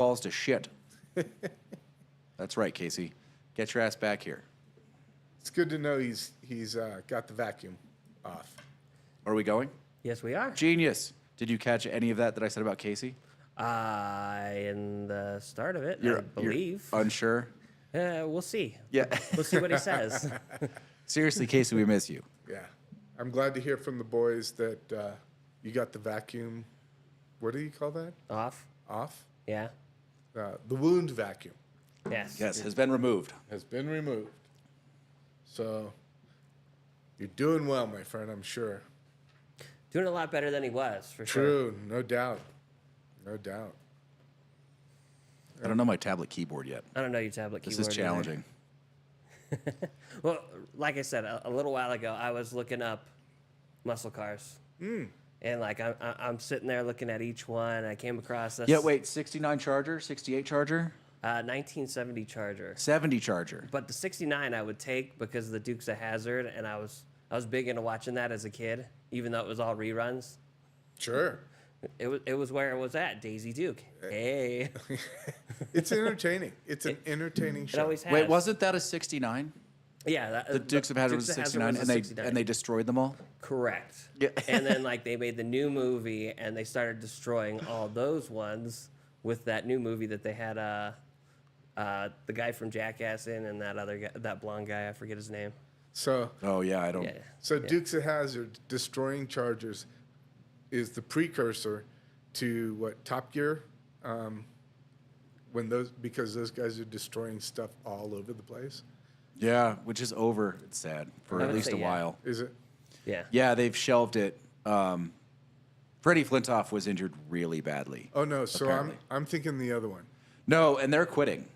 balls to shit. That's right, Casey. Get your ass back here. It's good to know he's got the vacuum off. Are we going? Yes, we are. Genius. Did you catch any of that I said about Casey? In the start of it, I You're believe. unsure? We'll see. Yeah. We'll see what he says. Seriously, Casey, we miss you. Yeah. I'm glad to hear from the boys that you got the vacuum. What do you call that? Off. Off? Yeah. The wound vacuum Yes. Yes, has been removed. has been removed. So you're doing well, my friend, I'm sure. Doing a lot better than he was, for sure. True, no doubt. No doubt. I don't know my tablet keyboard yet. I don't know your tablet This keyboard. is challenging. Well, like I said, a little while ago, I was looking up muscle cars. And like I'm sitting there looking at each one. I came across this. Yeah, wait, 69 Charger, 68 Charger, 1970 Charger. 70 Charger. But the 69 I would take because of the Dukes of Hazzard, and I was big into watching that as a kid, even though it was all reruns. Sure. It was where it was at, Daisy Duke. Hey. It's entertaining. It's an entertaining It show. always has. Wait, wasn't that a 69? Yeah. The Dukes of Hazzard was a 69, was a 69. and they destroyed them all? Correct. Yeah. And then like they made the new movie and they started destroying all those ones with that new movie that they had the guy from Jackass in and that other guy, that blonde guy, I forget his name. So Oh, yeah, I don't. Yeah. So Dukes of Hazzard destroying Chargers is the precursor to what Top Gear, because those guys are destroying stuff all over the place. Yeah, which is over, it's sad, for I at would least say, a yeah. while. Is it? Yeah. Yeah, they've shelved it. Freddie Flintoff was injured really badly. Oh no, so Apparently. I'm thinking the other one. No, and they're quitting.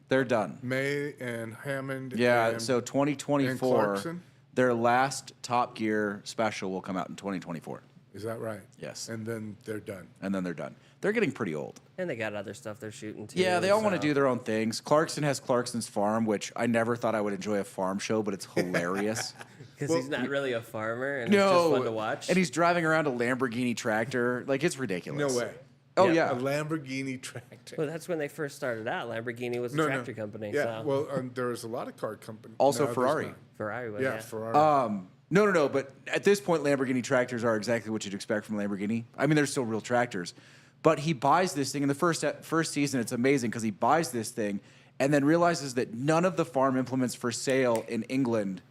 They're done. May and Hammond. Yeah, and, so and 2024, Clarkson? their last Top Gear special will come out in 2024. Is that right? Yes. And then they're done. And then they're done. They're getting pretty old. And they got other stuff they're shooting too. Yeah, they all want to so- do their own things. Clarkson has Clarkson's Farm, which I never thought I would enjoy a farm show, but it's hilarious. Because he's not really a farmer, and it's No, just fun to watch. and he's driving around a Lamborghini tractor. Like, it's ridiculous. No way. Oh, Yeah. A yeah. Lamborghini tractor. Well, that's when they first started out. Lamborghini was a No, tractor company. Yeah, So well, there was a lot of car companies. Also No, there's Ferrari. not. Ferrari was, Yeah, yeah. Ferrari. No, but at this point, Lamborghini tractors are exactly what you'd expect from Lamborghini. I mean, they're still real tractors. But he buys this thing in the first season. It's amazing because he buys this thing and then realizes that none of the farm implements for sale in England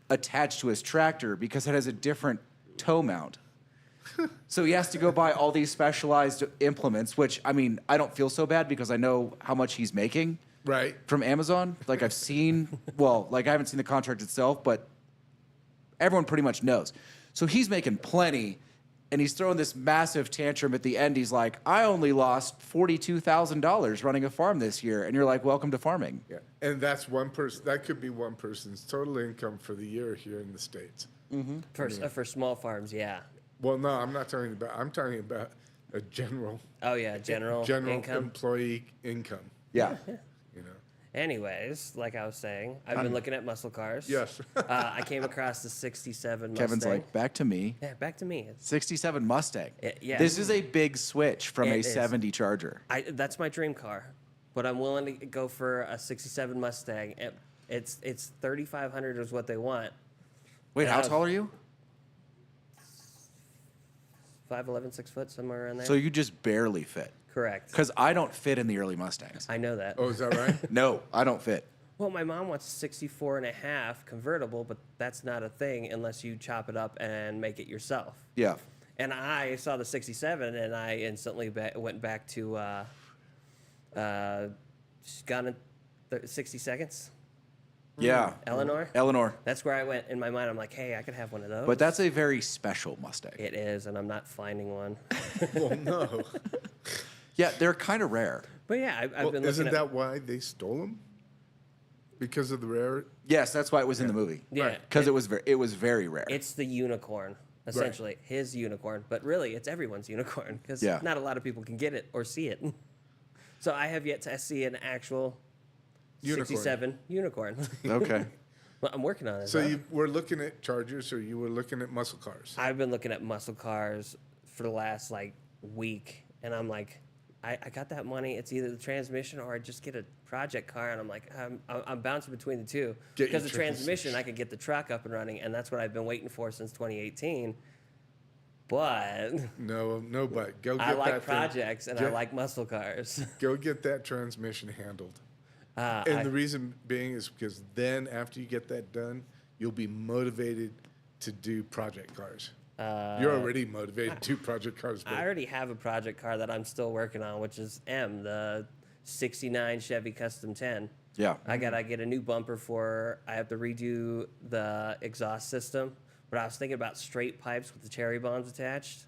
attach to his tractor because it has a different toe mount. So he has to go buy all these specialized implements, which, I mean, I don't feel so bad because I know how much he's making Right. from Amazon. Like, I've seen, well, like, I haven't seen the contract itself, but everyone pretty much knows. So he's making plenty, and he's throwing this massive tantrum at the end. He's like, I only lost $42,000 running a farm this year. And you're like, welcome to farming. Yeah. And that's one person. That could be one person's total income for the year here in the States. For small farms, yeah. Well, no, I'm not talking about. I'm talking about a general Oh, yeah, general income. employee income. Yeah. You know. Anyways, like I was saying, I've been looking at muscle cars. Yes. I came across the 67 Mustang. Kevin's like, back to me. Yeah, back to me. 67 Mustang. Yeah. This is a big switch from a It is. 70 Charger. That's my dream car, but I'm willing to go for a 67 Mustang. It's 3,500 is what they want. Wait, Yeah. how tall are you? 5'11", 6 foot, somewhere around there. So you just barely fit. Correct. Because I don't fit in the early Mustangs. I know that. Oh, is that right? No, I don't fit. Well, my mom wants a 64 and a half convertible, but that's not a thing unless you chop it up and make it yourself. Yeah. And I saw the 67, and I instantly went back to Gone in 60 Seconds. Yeah. Eleanor. Eleanor. That's where I went in my mind. I'm like, hey, I could have one of those. But that's a very special Mustang. It is, and I'm not finding one. Well, no. Yeah, they're kind of rare. But yeah, I've Well, been isn't looking at. that why they stole them? Because of the rare. Yes, that's why it was in the movie. Yeah, Because it was very rare. It's the unicorn, essentially, his unicorn. But really, it's everyone's unicorn because Yeah. not a lot of people can get it or see it. So I have yet to see an actual Unicorn. 67 unicorn. Okay. Well, I'm working on it. So though. you were looking at Chargers, or you were looking at muscle cars? I've been looking at muscle cars for the last like week, and I'm like, I got that money. It's either the transmission or I just get a project car, and I'm like, I'm bouncing between the two. Get Because your the transmission, I could get the truck up and running, and that's what I've been waiting for since 2018. But No, but go get I like that projects and I like muscle cars. Go get that transmission handled. Uh, And I- the reason being is because then after you get that done, you'll be motivated to do project cars. You're already motivated to do project cars. I already have a project car that I'm still working on, which is the 69 Chevy Custom 10. Yeah. I gotta get a new bumper for. I have to redo the exhaust system, but I was thinking about straight pipes with the cherry bombs attached.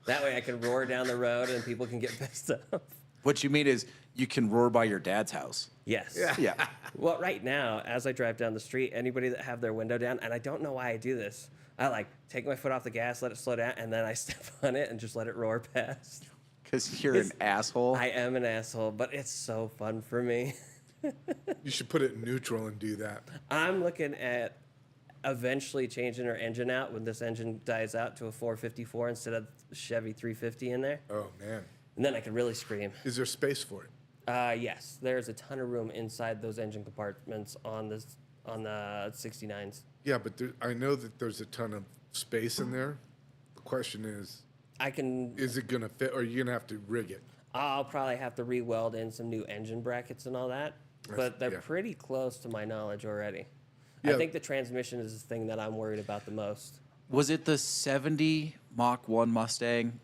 That way I can roar down the road and people can get pissed off. What you mean is you can roar by your dad's house. Yes. Yeah. Well, right now, as I drive down the street, anybody that have their window down, and I don't know why I do this, I like take my foot off the gas, let it slow down, and then I step on it and just let it roar past. Because you're an asshole. I am an asshole, but it's so fun for me. You should put it in neutral and do that. I'm looking at eventually changing our engine out when this engine dies out to a 454 instead of Chevy 350 in there. Oh man, And then I can really scream. is there space for it? Yes, there's a ton of room inside those engine compartments on the 69s. Yeah, but I know that there's a ton of space in there. The question is it going to fit, or are you going to have to rig it? I'll probably have to re-weld in some new engine brackets and all that, but they're yeah. pretty close to my knowledge already. Yeah. I think the transmission is the thing that I'm worried about the most. Was it the 70 Mach 1 Mustang?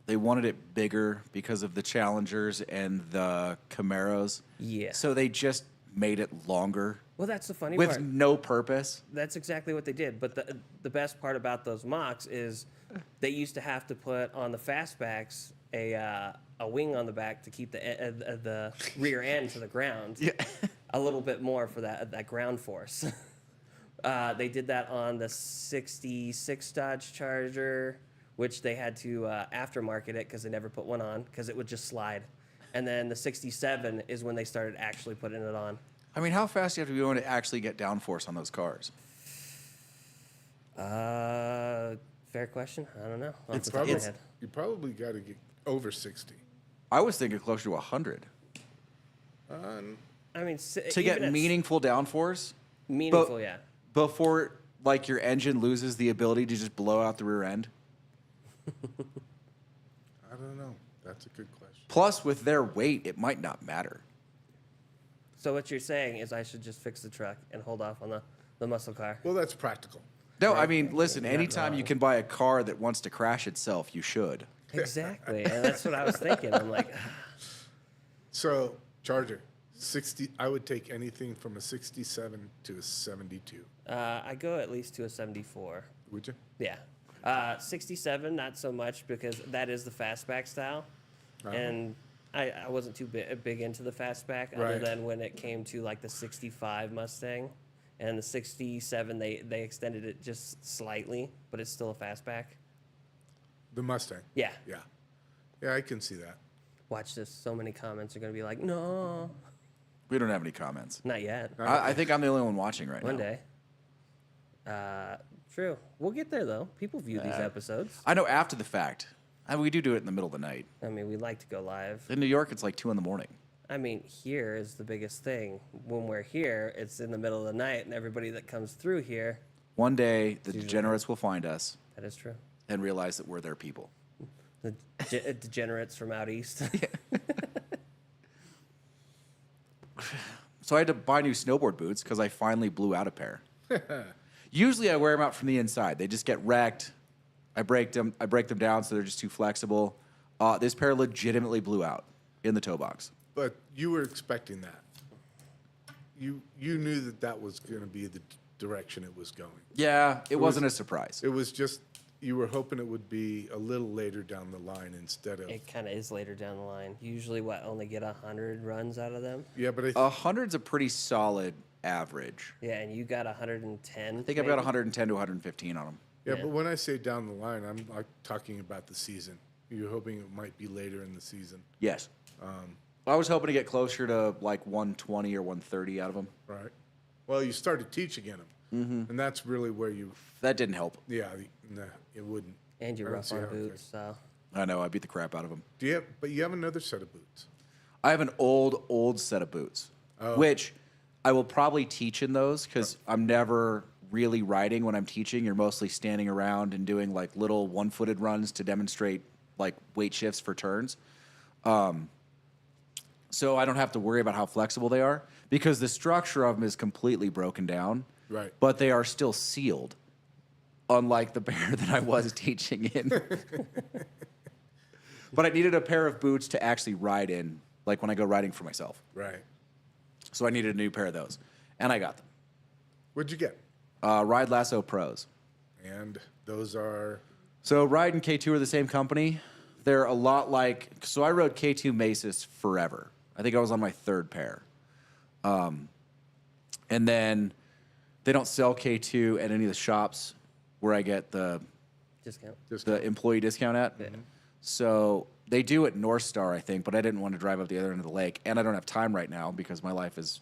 They wanted it bigger because of the Challengers and the Camaros. Yeah. So they just made it longer Well, that's the funny with part. no purpose. That's exactly what they did. But the best part about those Machs is they used to have to put on the fastbacks a wing on the back to keep the rear end to the ground. Yeah. A little bit more for that ground force. They did that on the 66 Dodge Charger, which they had to aftermarket it because they never put one on because it would just slide. And then the 67 is when they started actually putting it on. I mean, how fast do you have to be going to actually get downforce on those cars? Fair question. I don't know. Off It's the top of my it's- head. You probably got to get over 60. I was thinking closer to 100 I mean, to get meaningful downforce. meaningful, yeah. Before like your engine loses the ability to just blow out the rear end. I don't know. That's a good question. Plus, with their weight, it might not matter. So what you're saying is I should just fix the truck and hold off on the muscle car. Well, that's practical. No, I mean, listen, anytime you can buy a car that wants to crash itself, you should. Exactly, and that's what I was thinking. I'm like, So, Charger, 60. I would take anything from a 67 to a 72. I go at least to a 74. Would you? Yeah. 67, not so much because that is the fastback style. And I wasn't too big into the fastback other Right. than when it came to like the 65 Mustang. And the 67, they extended it just slightly, but it's still a fastback. The Mustang. Yeah. Yeah. Yeah, I can see that. Watch this. So many comments are going to be like, no, We don't have any comments. not yet. I think I'm the only one watching right One now. day. True. We'll get there, though. People view these episodes. I know after the fact. We do it in the middle of the night. I mean, we like to go live. In New York, it's like 2 a.m. I mean, here is the biggest thing. When we're here, it's in the middle of the night, and everybody that comes through here, One day, the degenerates will find us that is true. and realize that we're their people. The degenerates from out east. So I had to buy new snowboard boots because I finally blew out a pair. Usually I wear them out from the inside. They just get wrecked. I break them down so they're just too flexible. This pair legitimately blew out in the toe box. But you were expecting that. You knew that was going to be the direction it was going. Yeah, it wasn't a surprise. It was just you were hoping it would be a little later down the line instead of. It kind of is later down the line. Usually, only get 100 runs out of them? Yeah, but 100's a pretty solid average. Yeah, and you got 110. I think I've got 110 to 115 on them. Yeah, Yeah. but when I say down the line, I'm like talking about the season. You're hoping it might be later in the season, Yes. I was hoping to get closer to like 120 or 130 out of them. right? Well, you started teaching in them, and that's really where you. That didn't help. Yeah, no, it wouldn't. And you're I don't rough see on how it boots, so. I know. I beat the crap out of them. But you have another set of boots. I have an old set of boots, which I will probably teach in those because I'm never really riding when I'm teaching. You're mostly standing around and doing like little one-footed runs to demonstrate like weight shifts for turns. So I don't have to worry about how flexible they are because the structure of them is completely broken down. Right. But they are still sealed, unlike the pair that I was teaching in. But I needed a pair of boots to actually ride in, like when I go riding for myself. Right. So I needed a new pair of those, and I got them. What'd you get? Ride Lasso Pros. And those are... So Ride and K2 are the same company. They're a lot like... So I rode K2 Macis forever. I think I was on my third pair. And then they don't sell K2 at any of the shops where I get the employee discount at. Yeah. So they do at North Star, I think, but I didn't want to drive up the other end of the lake. And I don't have time right now because my life is,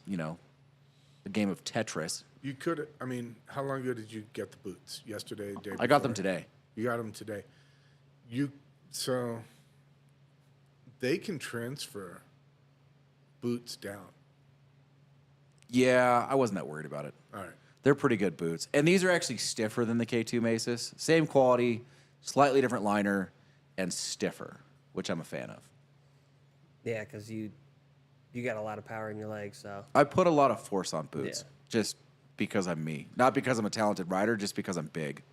a game of Tetris. You could... I mean, how long ago did you get the boots? Yesterday, day I got them before? today. You got them today. So they can transfer boots down. Yeah, I wasn't that worried about it. All right. They're pretty good boots. And these are actually stiffer than the K2 Macis. Same quality, slightly different liner, and stiffer, which I'm a fan of. Yeah, because you got a lot of power in your legs, so. I put a lot of force on boots Yeah. just because I'm me. Not because I'm a talented rider, just because I'm big.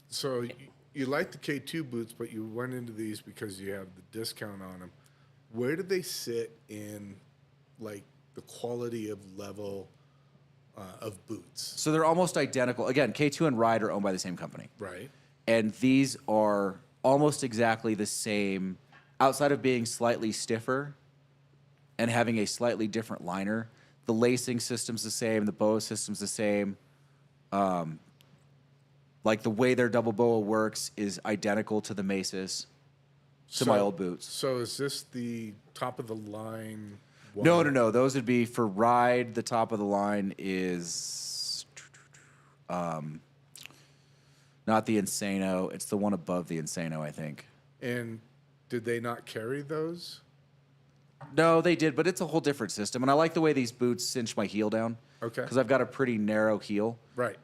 So you like the K2 boots, but you went into these because you have the discount on them. Where do they sit in, like, the quality of level of boots? So they're almost identical. Again, K2 and Ride are owned by the same company. Right. And these are almost exactly the same, outside of being slightly stiffer and having a slightly different liner. The lacing system's the same. The boa system's the same. Like the way their double boa works is identical to the Macis, to my old boots. So is this the top of the line? No. Those would be for Ride. The top of the line is not the Insano. It's the one above the Insano, I think. And did they not carry those? No, they did, but it's a whole different system. And I like the way these boots cinch my heel down. Okay. Because I've got a pretty narrow heel. Right.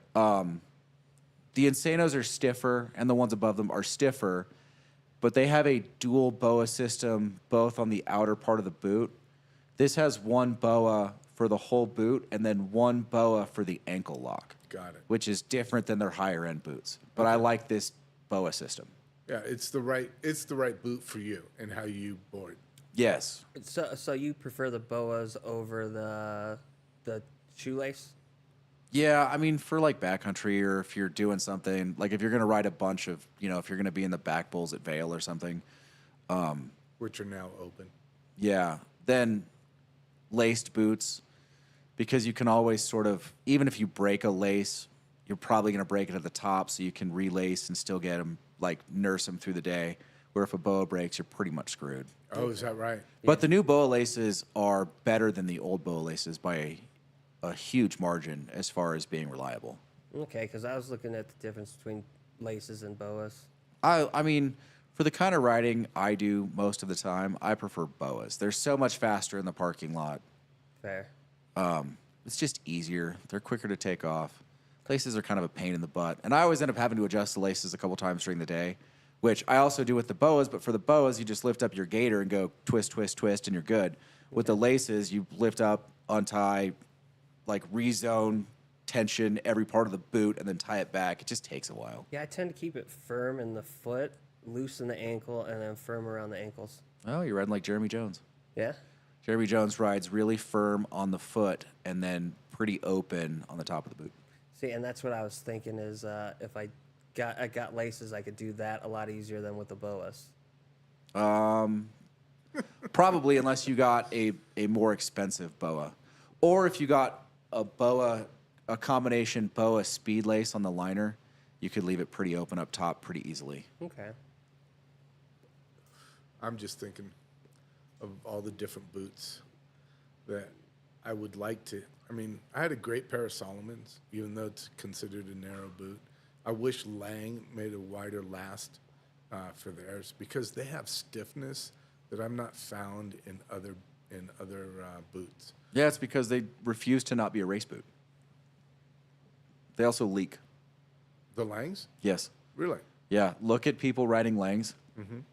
The Insanos are stiffer, and the ones above them are stiffer, but they have a dual boa system both on the outer part of the boot. This has one boa for the whole boot and then one boa for the ankle lock. Got it. Which is different than their higher end boots. But I like this boa system. Yeah, it's the right boot for you and how you board. Yes. So you prefer the boas over the shoelace? Yeah, I mean, for like backcountry or if you're doing something, like if you're going to ride a bunch of, if you're going to be in the back bulls at Vail or something. Which are now open. Yeah. Then laced boots, because you can always sort of, even if you break a lace, you're probably going to break it at the top so you can relace and still get them, like nurse them through the day. Where if a boa breaks, you're pretty much screwed. Oh, is that right? But the new boa laces are better than the old boa laces by a huge margin as far as being reliable. Okay, because I was looking at the difference between laces and boas. I mean, for the kind of riding I do most of the time, I prefer boas. They're so much faster in the parking lot. Fair. It's just easier. They're quicker to take off. Laces are kind of a pain in the butt. And I always end up having to adjust the laces a couple times during the day, which I also do with the boas. But for the boas, you just lift up your gaiter and go twist, twist, twist, and you're good. With the laces, you lift up, untie, like rezone, tension every part of the boot, and then tie it back. It just takes a while. Yeah, I tend to keep it firm in the foot, loose in the ankle, and then firm around the ankles. Oh, you're riding like Jeremy Jones. Yeah? Jeremy Jones rides really firm on the foot and then pretty open on the top of the boot. See, and that's what I was thinking is if I got laces, I could do that a lot easier than with the boas. Probably unless you got a more expensive boa. Or if you got a combination boa speed lace on the liner, you could leave it pretty open up top pretty easily. Okay. I'm just thinking of all the different boots that I would like to. I mean, I had a great pair of Solomons, even though it's considered a narrow boot. I wish Lang made a wider last for theirs because they have stiffness that I'm not found in other boots. Yeah, it's because they refuse to not be a race boot. They also leak. The Langs, Yes. really? Yeah. Look at people riding Langs,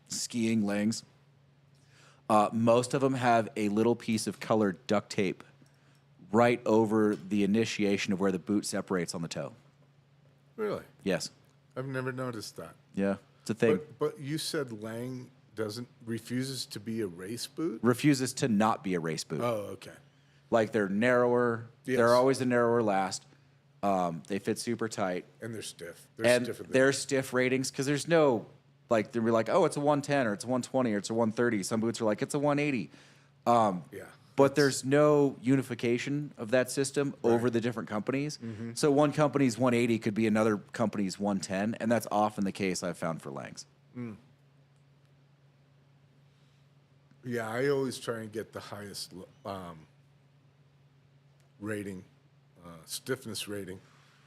skiing Langs. Most of them have a little piece of colored duct tape right over the initiation of where the boot separates on the toe. Really? Yes. I've never noticed that. Yeah. It's a thing. But you said Lang refuses to be a race boot? Refuses to not be a race boot. Oh, okay. Like they're narrower. Yes. They're always a narrower last. They fit super tight. And they're stiff. They're stiff ratings because there's no, like, they'll be like, oh, it's a 110 or it's a 120 or it's a 130. Some boots are like, it's a 180. Yeah. But there's no unification of that system over the different companies. So one company's 180 could be another company's 110, and that's often the case I've found for Langs. Yeah, I always try and get the highest rating, stiffness rating.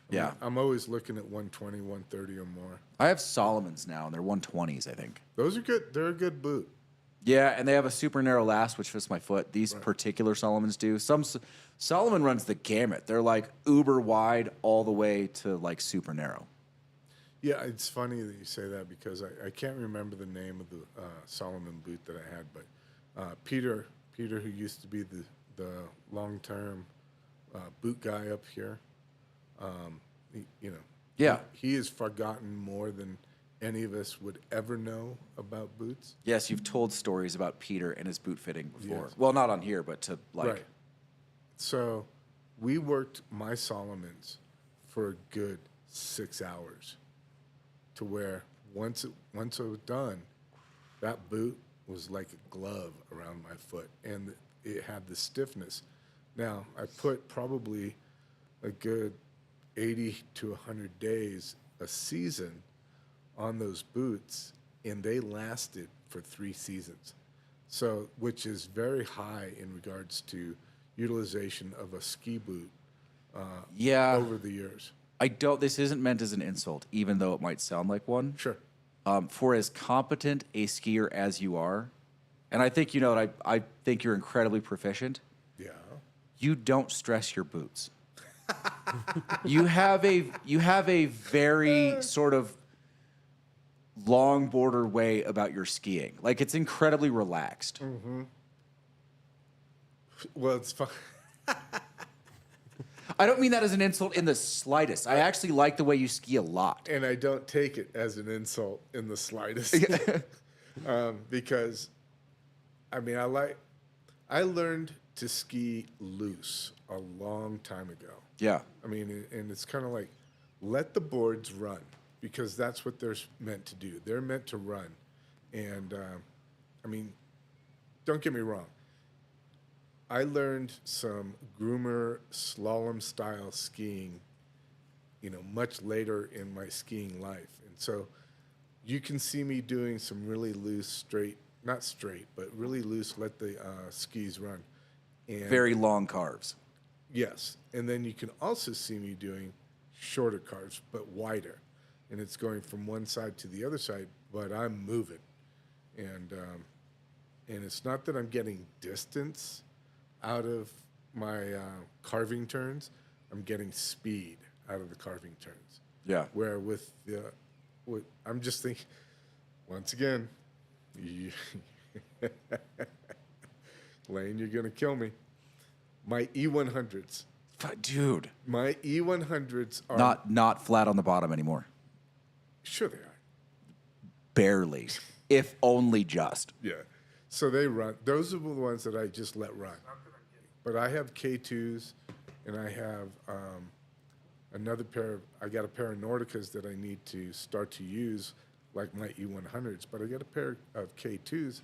Yeah. I'm always looking at 120, 130 or more. I have Solomons now, and they're 120s, I think. Those are good. They're a good boot. Yeah, and they have a super narrow last, which fits my foot. These particular Solomons do. Solomon runs the gamut. They're like uber wide all the way to like super narrow. Yeah, it's funny that you say that because I can't remember the name of the Solomon boot that I had, but Peter, who used to be the long-term boot guy up here, Yeah. he has forgotten more than any of us would ever know about boots. Yes, you've told stories about Peter and his boot fitting before. Yes. Well, not on here, but to like. Right. So we worked my Solomons for a good 6 hours to where once it was done, that boot was like a glove around my foot and it had the stiffness. Now, I put probably a good 80 to 100 days a season on those boots, and they lasted for 3 seasons. So, which is very high in regards to utilization of a ski boot Yeah. over the years. This isn't meant as an insult, even though it might sound like one. Sure. For as competent a skier as you are, and I think you know that I think you're incredibly proficient. Yeah. You don't stress your boots. you have a very sort of long border way about your skiing. Like it's incredibly relaxed. Well, it's fun. I don't mean that as an insult in the slightest. I actually like the way you ski a lot. And I don't take it as an insult in the slightest. Because, I mean, I learned to ski loose a long time ago. Yeah. I mean, and it's kind of like, let the boards run, because that's what they're meant to do. They're meant to run. And, I mean, don't get me wrong. I learned some groomer slalom style skiing, much later in my skiing life. And so you can see me doing some really loose, not straight, but really loose, let the skis run. And Very long carves. yes. And then you can also see me doing shorter carves, but wider. And it's going from one side to the other side, but I'm moving. And it's not that I'm getting distance out of my carving turns, I'm getting speed out of the carving turns. Yeah. Where I'm just thinking, once again, Lane, you're gonna kill me. My E100s. Dude. My E100s are Not flat on the bottom anymore. Sure they are. Barely. If only just. Yeah. So they run. Those are the ones that I just let run. But I have K2s, and I have another pair. I got a pair of Nordicas that I need to start to use, like my E100s. But I got a pair of K2s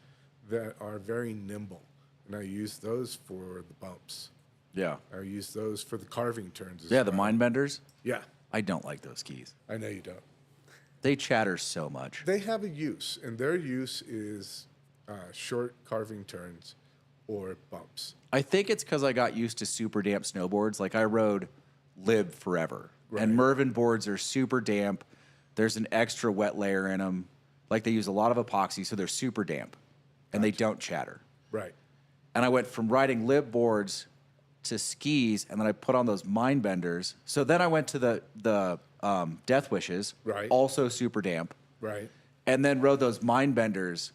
that are very nimble, and I use those for the bumps. Yeah. I use those for the carving turns as Yeah, the well. mind benders. Yeah, I don't like those skis. I know you don't. They chatter so much. They have a use, and their use is short carving turns or bumps. I think it's because I got used to super damp snowboards. Like I rode Lib forever, Right. and Mervin boards are super damp. There's an extra wet layer in them. Like they use a lot of epoxy, so they're super damp, and they don't chatter. Right. And I went from riding lib boards to skis, and then I put on those mind benders. So then I went to the Death Wishes, Right. also super damp, Right. and then rode those mind benders,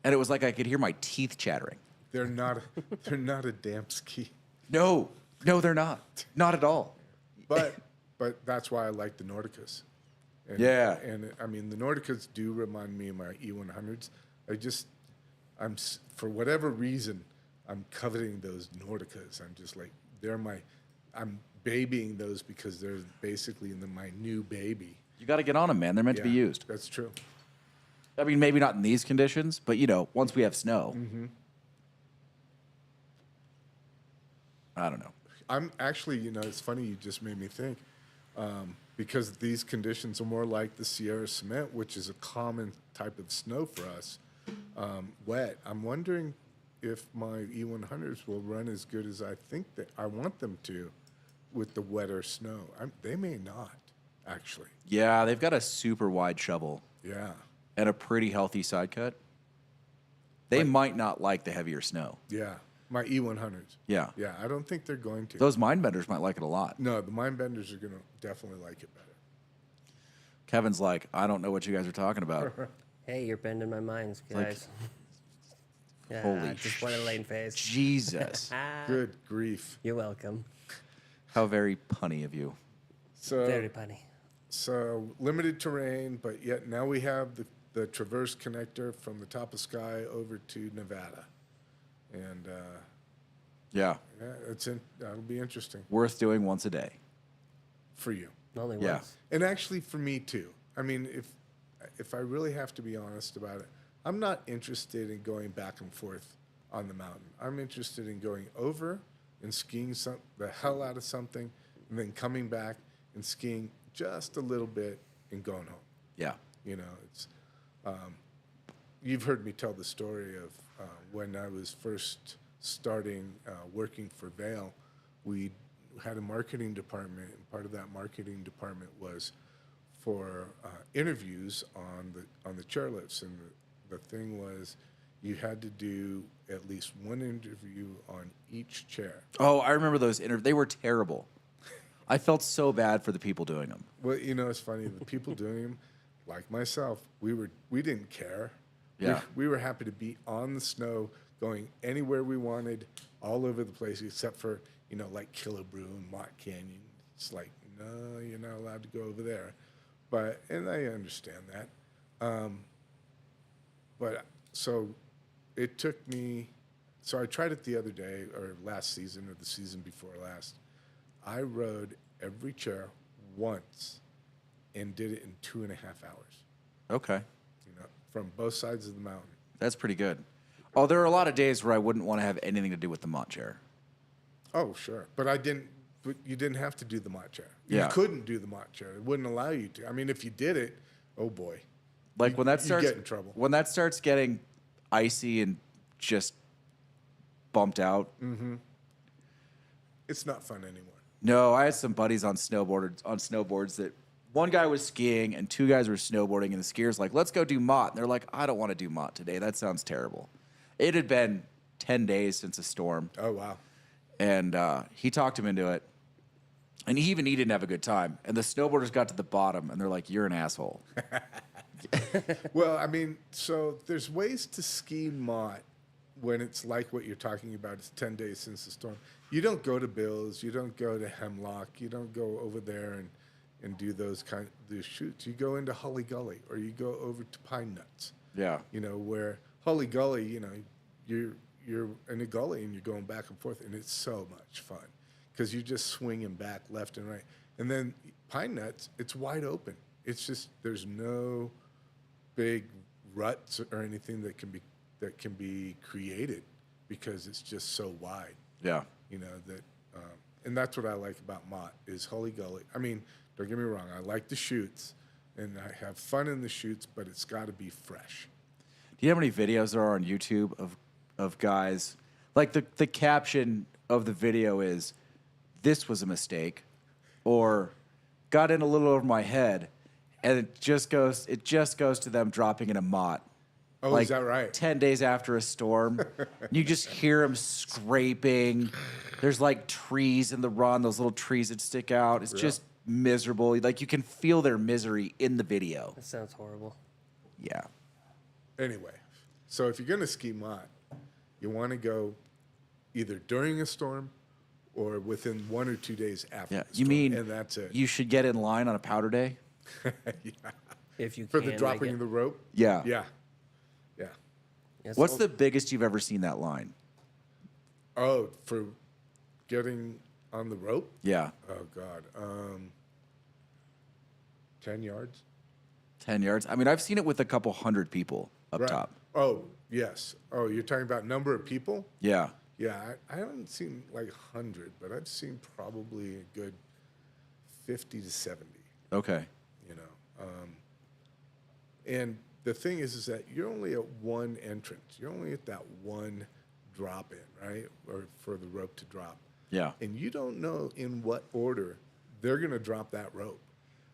and it was like I could hear my teeth chattering. They're not. They're not a damp ski. No, they're not at all. But that's why I like the Nordicas. And, Yeah. And I mean, the Nordicas do remind me of my E100s. For whatever reason, I'm coveting those Nordicas. I'm just like, I'm babying those because they're basically my new baby. You got to get on them, man. They're meant to be Yeah, used. That's true. I mean, maybe not in these conditions, but once we have snow. I don't know. I'm actually, it's funny you just made me think, because these conditions are more like the Sierra Cement, which is a common type of snow for us, wet. I'm wondering if my E100s will run as good as I think that I want them to with the wetter snow. They may not, actually. Yeah, they've got a super wide shovel Yeah. and a pretty healthy side cut. They might not like the heavier snow. Yeah. My E100s. Yeah. Yeah, I don't think they're going to. Those mind benders might like it a lot. No, the mind benders are going to definitely like it better. Kevin's like, I don't know what you guys are talking about. Hey, you're bending my minds, guys. Yeah, holy just one lane face. Jesus. Good grief. You're welcome. How very punny of you. So Very funny. So limited terrain, but yet now we have the Traverse connector from the top of Sky over to Nevada, and Yeah. that'll be interesting Worth doing once a day. for you, Only Yeah. once. and actually for me too. I mean, if I really have to be honest about it, I'm not interested in going back and forth on the mountain. I'm interested in going over and skiing the hell out of something, and then coming back and skiing just a little bit and going home. Yeah. It's you've heard me tell the story of when I was first starting working for Vail. We had a marketing department, and part of that marketing department was for interviews on the chairlifts, and the thing was you had to do at least one interview on each chair. Oh, I remember those interviews. They were terrible. I felt so bad for the people doing them. Well, it's funny. The people doing them, like myself, we didn't care. Yeah. We were happy to be on the snow, going anywhere we wanted, all over the place, except for like Killebrew and Mott Canyon. It's like, no, you're not allowed to go over there. And I understand that. But so it took me. So I tried it the other day, or last season, or the season before last. I rode every chair once and did it in 2.5 hours, Okay. from both sides of the mountain. That's pretty good. Oh, there are a lot of days where I wouldn't want to have anything to do with the Mont chair. Oh, sure. But you didn't have to do the Mott chair. Yeah. You couldn't do the Mott chair. It wouldn't allow you to. I mean, if you did it, oh boy. Like when that you starts get in trouble. When that starts getting icy and just bumped out. It's not fun anymore. No, I had some buddies on snowboards that one guy was skiing and two guys were snowboarding, and the skier's like, let's go do Mott. And they're like, I don't want to do Mott today. That sounds terrible. It had been 10 days since a storm, Oh, wow. and he talked him into it. And he didn't have a good time. And the snowboarders got to the bottom, and they're like, you're an asshole. Well, I mean, so there's ways to ski Mott when it's like what you're talking about. It's 10 days since the storm. You don't go to Bill's. You don't go to Hemlock. You don't go over there and do those shoots. You go into Holly Gully, or you go over to Pine Nuts. Yeah. Where Holly Gully, you're in a gully and you're going back and forth, and it's so much fun because you're just swinging back left and right. And then Pine Nuts, it's wide open. It's just there's no big ruts or anything that can be created because it's just so wide. Yeah. And that's what I like about Mott is Holly Gully. I mean, don't get me wrong, I like the shoots and I have fun in the shoots, but it's got to be fresh. Do you know how many videos there are on YouTube of guys? Like the caption of the video is, "This was a mistake," or "Got in a little over my head," and it just goes to them dropping in a mott. Oh, Like is that right? 10 days after a storm. You just hear them scraping. There's like trees in the run, those little trees that stick out. It's just miserable. Like you can feel their misery in the video. That sounds horrible. Yeah. Anyway, so if you're going to ski mott, you want to go either during a storm or within 1 or 2 days after Yeah. the You storm, mean and that's it. you should get in line on a powder day? Yeah. If you For can the make dropping it. of the rope? Yeah. Yeah. Yeah. Yeah, What's so- the biggest you've ever seen that line? Oh, for getting on the rope? Yeah. Oh, God. 10 yards? 10 yards. I mean, I've seen it with a couple hundred people up Right. top. Oh, yes. Oh, you're talking about number of people? Yeah. Yeah, I haven't seen like 100, but I've seen probably a good 50 to 70, Okay. you know. And the thing is that you're only at one entrance. You're only at that one drop in, right? Or for the rope to drop. Yeah. And you don't know in what order they're going to drop that rope.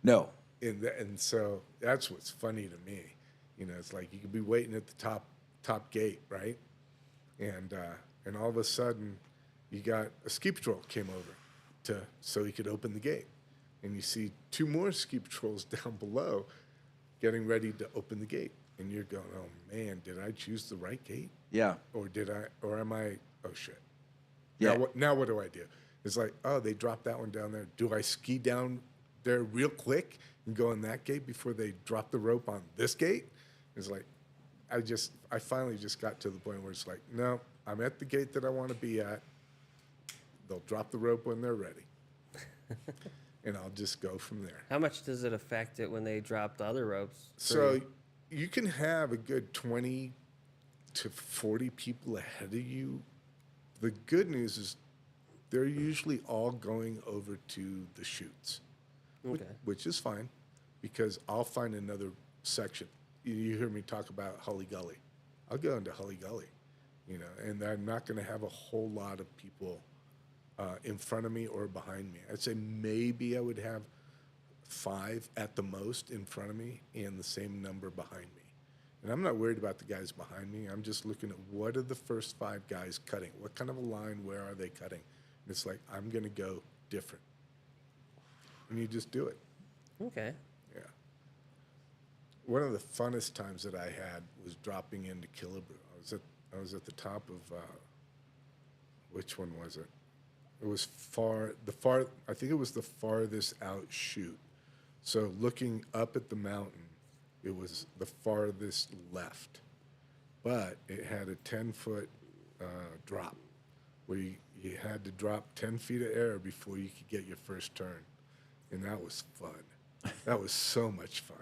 No. And so that's what's funny to me. You know, it's like you could be waiting at the top gate, right? And all of a sudden, you got a ski patrol came over so he could open the gate, and you see 2 more ski patrols down below, getting ready to open the gate, and you're going, oh man, did I choose the right gate, Yeah. or am I? Oh shit. Yeah. Now what do I do? It's like, oh, they dropped that one down there. Do I ski down there real quick and go in that gate before they drop the rope on this gate? It's like, I finally just got to the point where it's like, no, I'm at the gate that I want to be at. They'll drop the rope when they're ready. And I'll just go from there. How much does it affect it when they drop the other ropes? for So you? you can have a good 20 to 40 people ahead of you. The good news is they're usually all going over to the chutes, Okay. which is fine because I'll find another section. You hear me talk about Hully Gully. I'll go into Hully Gully, you know, and I'm not going to have a whole lot of people in front of me or behind me. I'd say maybe I would have 5 at the most in front of me and the same number behind me. And I'm not worried about the guys behind me. I'm just looking at what are the first 5 guys cutting? What kind of a line, where are they cutting? And it's like, I'm going to go different. And you just do it. Okay. Yeah. One of the funnest times that I had was dropping into Killabrew. I was at the top of, which one was it? It was I think it was the farthest out chute. So looking up at the mountain, it was the farthest left. But it had a 10-foot drop where you had to drop 10 feet of air before you could get your first turn. And that was fun. That was so much fun.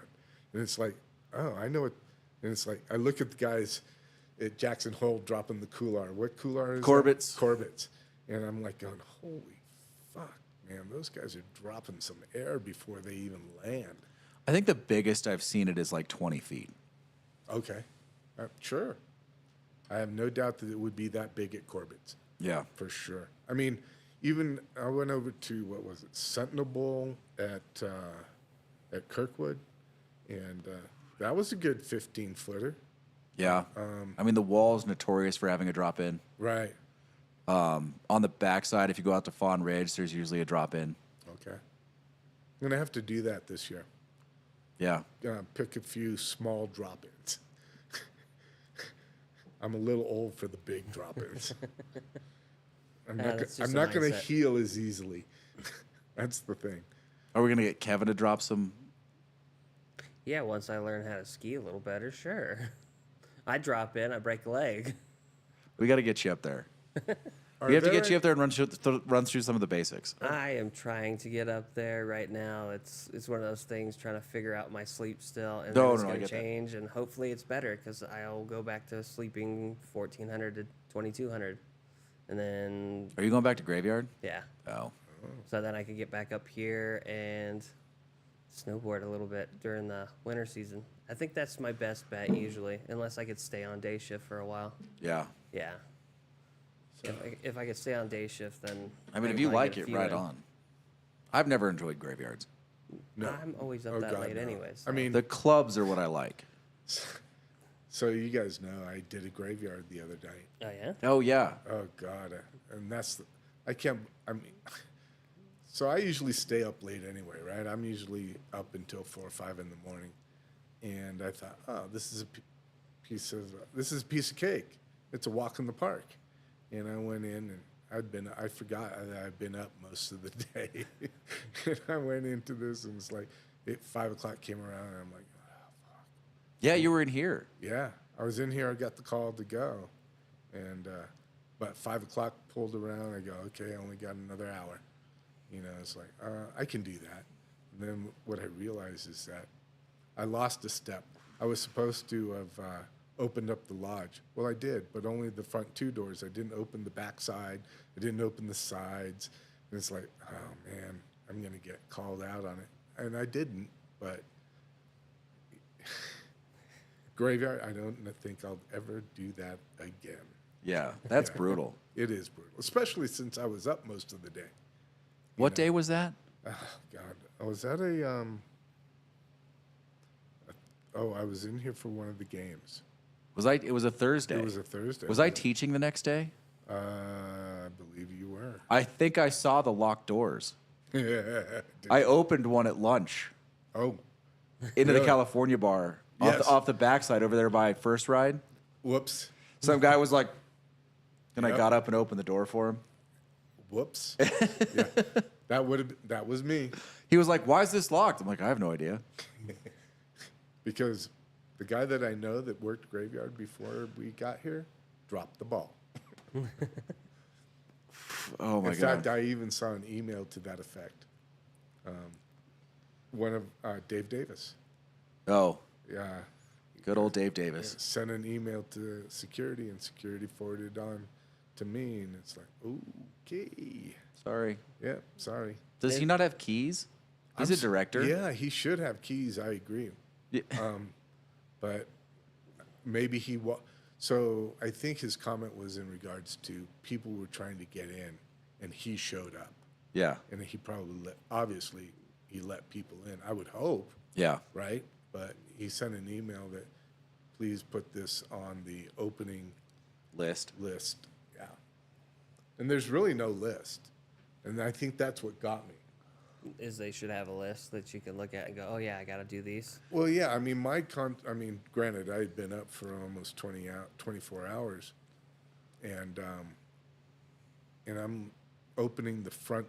And it's like, oh, I know it. And it's like, I look at the guys at Jackson Hole dropping the couloir. What couloir is Corbett's. that? Corbett's. And I'm like going, holy fuck, man, those guys are dropping some air before they even land. I think the biggest I've seen it is like 20 feet. Okay. Sure. I have no doubt that it would be that big at Corbett's. Yeah. For sure. I mean, even I went over to, what was it, Sentinel Bowl at Kirkwood, and that was a good 15-footer. Yeah. I mean, the wall is notorious for having a drop in. Right. On the backside, if you go out to Fawn Ridge, there's usually a drop in. Okay. I'm going to have to do that this year. Yeah. Pick a few small drop-ins. I'm a little old for the big drop-ins. I'm that's just not a going to mindset. heal as easily. That's the thing. Are we going to get Kevin to drop some? Yeah, once I learn how to ski a little better, sure. I drop in, I break a leg. We got to get you up there. Are We have to there get you up there and run through some of the basics. I am trying to get up there right now. It's one of those things trying to figure out my sleep still, and then it's I going to get that. change, and hopefully it's better because I'll go back to sleeping 1,400 to 2,200, and then Are you going back to Graveyard? yeah, Oh. so then I could get back up here and snowboard a little bit during the winter season. I think that's my best bet usually, unless I could stay on day shift for a while. Yeah. Yeah. If I could stay on day shift, then I mean, if could you probably like get a it, few right in. on. I've never enjoyed graveyards. No. I'm always up Oh, that God, late no. anyways. I mean, The clubs are what I like. so you guys know I did a graveyard the other night. Oh yeah. Oh yeah. Oh God, and I can't. I mean, so I usually stay up late anyway, right? I'm usually up until 4 or 5 in the morning, and I thought, oh, this is a piece of cake. It's a walk in the park, and I went in and I forgot that I'd been up most of the day, and I went into this and it's like 5 o'clock came around and I'm like, oh, fuck. Yeah, you were in here. Yeah, I was in here. I got the call to go, and but 5 o'clock pulled around. I go, okay, I only got another hour. You know, it's like I can do that. And then what I realized is that I lost a step. I was supposed to have opened up the lodge. Well, I did, but only the front 2 doors. I didn't open the back side. I didn't open the sides. And it's like, oh man, I'm gonna get called out on it, and I didn't, but. Graveyard, I don't think I'll ever do that again. Yeah, that's Yeah. brutal. It is brutal, especially since I was up most of the day. What day was that? Oh, God. Was that I was in here for one of the games. It was a Thursday. It was a Thursday. Was I teaching the next day? I believe you were. I think I saw the locked doors. Did- I opened one at lunch oh, into the Really? California bar Yes. off the backside over there by First Ride. whoops. Some guy was like, and I Yep. got up and opened the door for him. Whoops. Yeah. That was me. He was like, "Why is this locked?" I'm like, "I have no idea." Because the guy that I know that worked graveyard before we got here dropped the ball. Oh my In god! fact, I even saw an email to that effect. One of Dave Davis. Oh, Yeah, good old Dave Davis. sent an email to security, and security forwarded on to me, and it's like, okay, Sorry. yeah, sorry. Does he not have keys? He's a director. Yeah, he should have keys. I agree. Yeah. But maybe so I think his comment was in regards to people were trying to get in, and he showed up, Yeah. and he probably obviously he let people in. I would hope, Yeah. right? But he sent an email that please put this on the opening List. list. Yeah, and there's really no list, and I think that's what got me. Is they should have a list that you can look at and go, oh yeah, I got to do these. Well, yeah, I mean, granted, I had been up for almost 24 hours, and I'm opening the front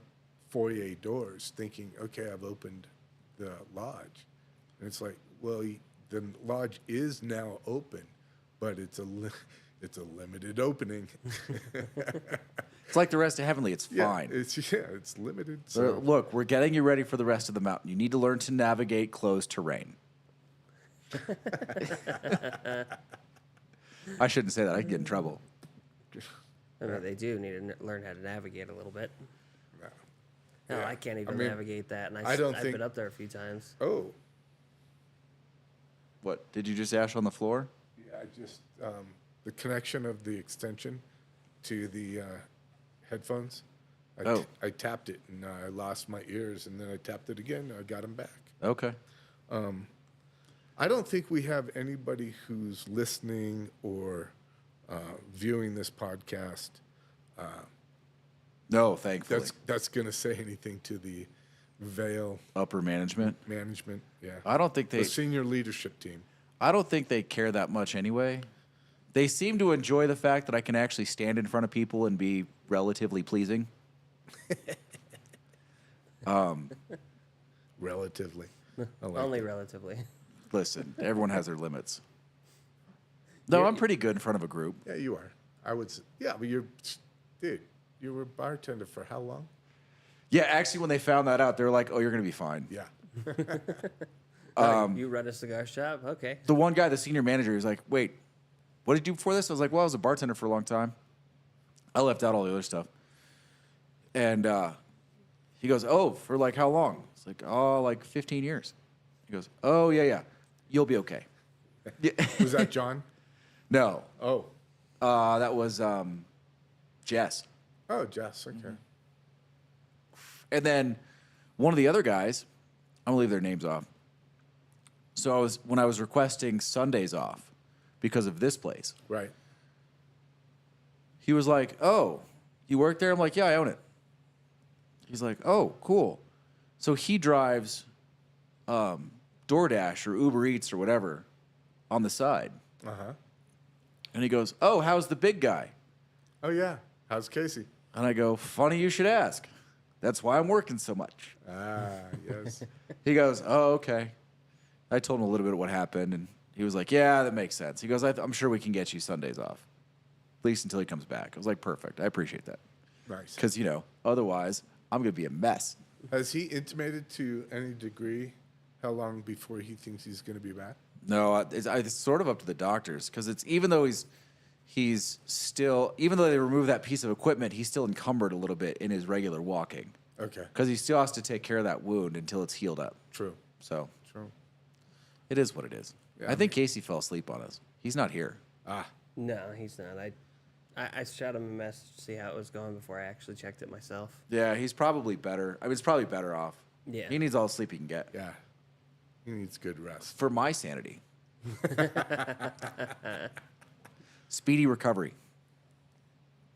foyer doors, thinking, okay, I've opened the lodge, and it's like, well, the lodge is now open, but it's a limited opening. It's like the rest of Heavenly. It's Yeah, fine. it's limited. So, So look, we're getting you ready for the rest of the mountain. You need to learn to navigate closed terrain. I shouldn't say that. I could get in trouble. I mean, they do need to learn how to navigate a little bit. no. No, Yeah. I can't even I mean, navigate that, and I don't I've think- been up there a few times. Oh, What? Did you just ash on the floor? yeah, I just the connection of the extension to the headphones. I tapped it and I lost my ears, and then I tapped it again. I got them back. Okay. I don't think we have anybody who's listening or viewing this podcast No, thankfully. that's going to say anything to the Vail Upper management. management. Yeah, I don't think the they. senior leadership team. I don't think they care that much anyway. They seem to enjoy the fact that I can actually stand in front of people and be relatively pleasing. Relatively, I like Only that. relatively. Listen, everyone has their limits. No, I'm pretty good in front of a group. Yeah, you are. I would. Yeah, but dude. You were a bartender for how long? Yeah, actually, when they found that out, they were like, "Oh, you're gonna be fine." Yeah. You run a cigar shop? Okay. The one guy, the senior manager, he was like, "Wait, what did you do before this?" I was like, "Well, I was a bartender for a long time. I left out all the other stuff." And he goes, "Oh, for like how long?" It's like, "Oh, like 15 years." He goes, "Oh, yeah, you'll be okay." Yeah. Was that John? No, Oh. that was Jess. Oh, Jess. Okay. And then one of the other guys I'm gonna leave their names off. So when I was requesting Sundays off because of this place, Right. he was like, "Oh, you work there?" I'm like, "Yeah, I own it." He's like, "Oh, cool." So he drives DoorDash or Uber Eats or whatever on the side. Uh-huh. And he goes, "Oh, how's the big guy?" Oh, yeah. How's Casey? And I go, "Funny you should ask. That's why I'm working so much." Ah, yes. He goes, "Oh, okay." I told him a little bit of what happened, and he was like, "Yeah, that makes sense." He goes, I'm sure we can get you Sundays off, at least until he comes back." I was like, "Perfect. I appreciate that." Nice. Because, otherwise, I'm going to be a mess. Has he intimated to any degree how long before he thinks he's going to be back? No, it's sort of up to the doctors, because it's even though he's still, even though they remove that piece of equipment, he's still encumbered a little bit in his regular walking, Okay. because he still has to take care of that wound until it's healed up. True. So True. it is what it is. Yeah, I think Casey fell asleep on us. He's not here. Ah. No, he's not. I shot him a message to see how it was going before I actually checked it myself. Yeah, he's probably better. I mean, he's probably better off. Yeah. He needs all the sleep he can get. Yeah. He needs good rest. For my sanity. Speedy recovery.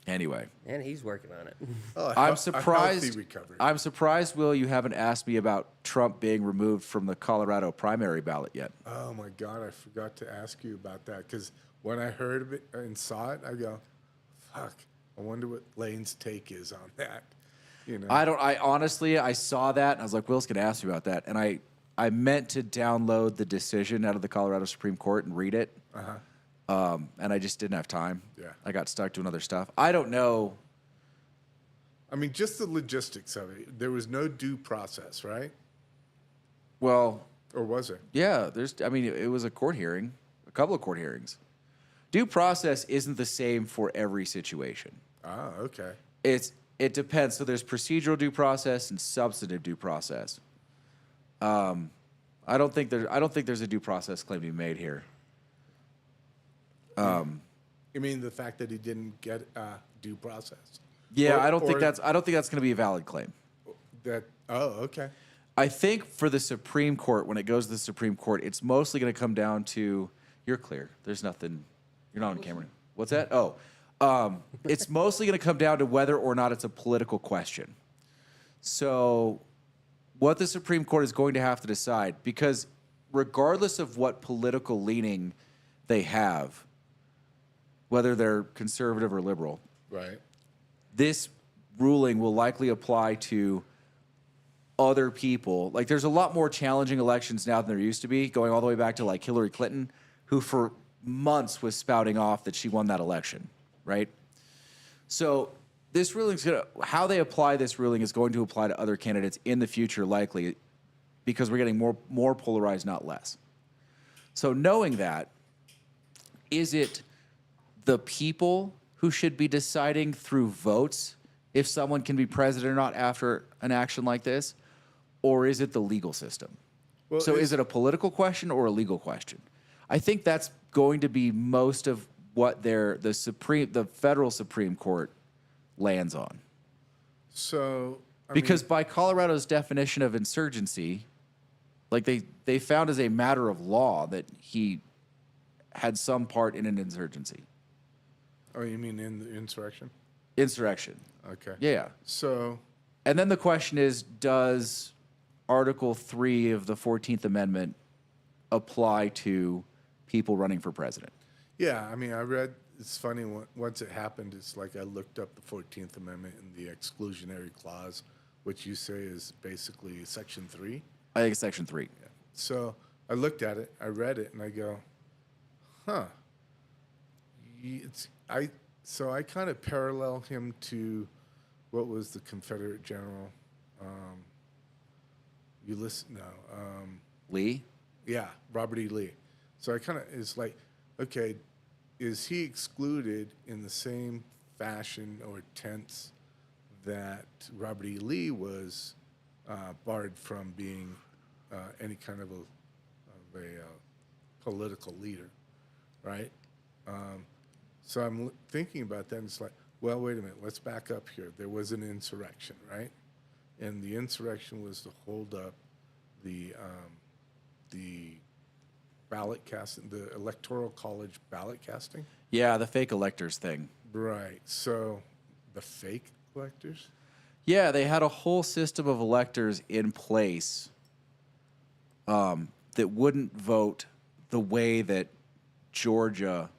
Anyway, And he's working on it. Oh, I'm a surprised. healthy recovery. I'm surprised, Will, you haven't asked me about Trump being removed from the Colorado primary ballot yet. Oh my God, I forgot to ask you about that because when I heard of it and saw it, I go, "Fuck! I wonder what Lane's take is on that." I honestly, I saw that and I was like, Will's gonna ask me about that, and I meant to download the decision out of the Colorado Supreme Court and read it, and I just didn't have time. Yeah. I got stuck doing other stuff. I don't know. I mean, just the logistics of it. There was no due process, right? Well, Or was there? yeah, it was a court hearing, a couple of court hearings. Due process isn't the same for every situation. Ah, okay. It depends. So there's procedural due process and substantive due process. I don't think there's a due process claim to be made here. You mean the fact that he didn't get due process? Yeah, Or- I don't think or that's going to be a valid claim. that. Oh, okay. I think for the Supreme Court, when it goes to the Supreme Court, it's mostly going to come down to you're clear. There's nothing. You're not on camera. What's that? Oh, it's mostly going to come down to whether or not it's a political question. So, what the Supreme Court is going to have to decide, because regardless of what political leaning they have, whether they're conservative or liberal, Right. this ruling will likely apply to other people. Like, there's a lot more challenging elections now than there used to be, going all the way back to like Hillary Clinton, who for months was spouting off that she won that election, right? So this ruling's how they apply this ruling is going to apply to other candidates in the future, likely, because we're getting more polarized, not less. So knowing that, is it the people who should be deciding through votes if someone can be president or not after an action like this, or is it the legal system? Well, So is it a political question or a legal question? I think that's going to be most of what the federal Supreme Court lands on. So Because by Colorado's definition of insurgency, like they found as a matter of law that he had some part in an insurgency. oh, you mean in the insurrection? Insurrection. Okay. Yeah. So And then the question is, does Article 3 of the 14th Amendment apply to people running for president? yeah, I mean, I read. It's funny. Once it happened, it's like I looked up the 14th Amendment and the exclusionary clause, which you say is basically Section 3. I think it's Section 3. So I looked at it, I read it, and I go, huh. So I kind of parallel him to what was the Confederate general, Lee? yeah, Robert E. Lee. So I kind of, it's like, okay, is he excluded in the same fashion or tense that Robert E. Lee was barred from being any kind of a political leader, right? So I'm thinking about that, and it's like, well, wait a minute, let's back up here. There was an insurrection, right? And the insurrection was to hold up the ballot casting, the electoral college ballot casting. Yeah, the fake electors thing. Right. So the fake electors. Yeah, they had a whole system of electors in place that wouldn't vote the way that Georgia,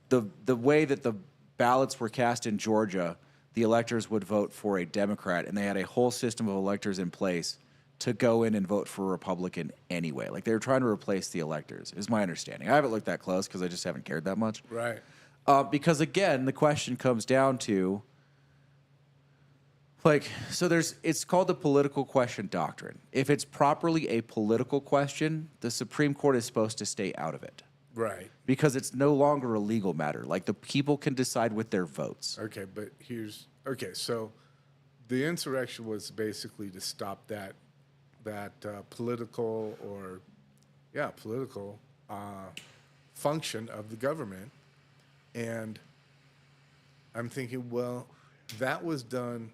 the way that the ballots were cast in Georgia, the electors would vote for a Democrat, and they had a whole system of electors in place to go in and vote for a Republican anyway. Like they were trying to replace the electors, is my understanding. I haven't looked that close because I just haven't cared that much. Right. Because again, the question comes down to, like, so it's called the political question doctrine. If it's properly a political question, the Supreme Court is supposed to stay out of it Right. because it's no longer a legal matter. Like the people can decide with their votes. Okay, but so the insurrection was basically to stop that political function of the government, and I'm thinking, well, that was done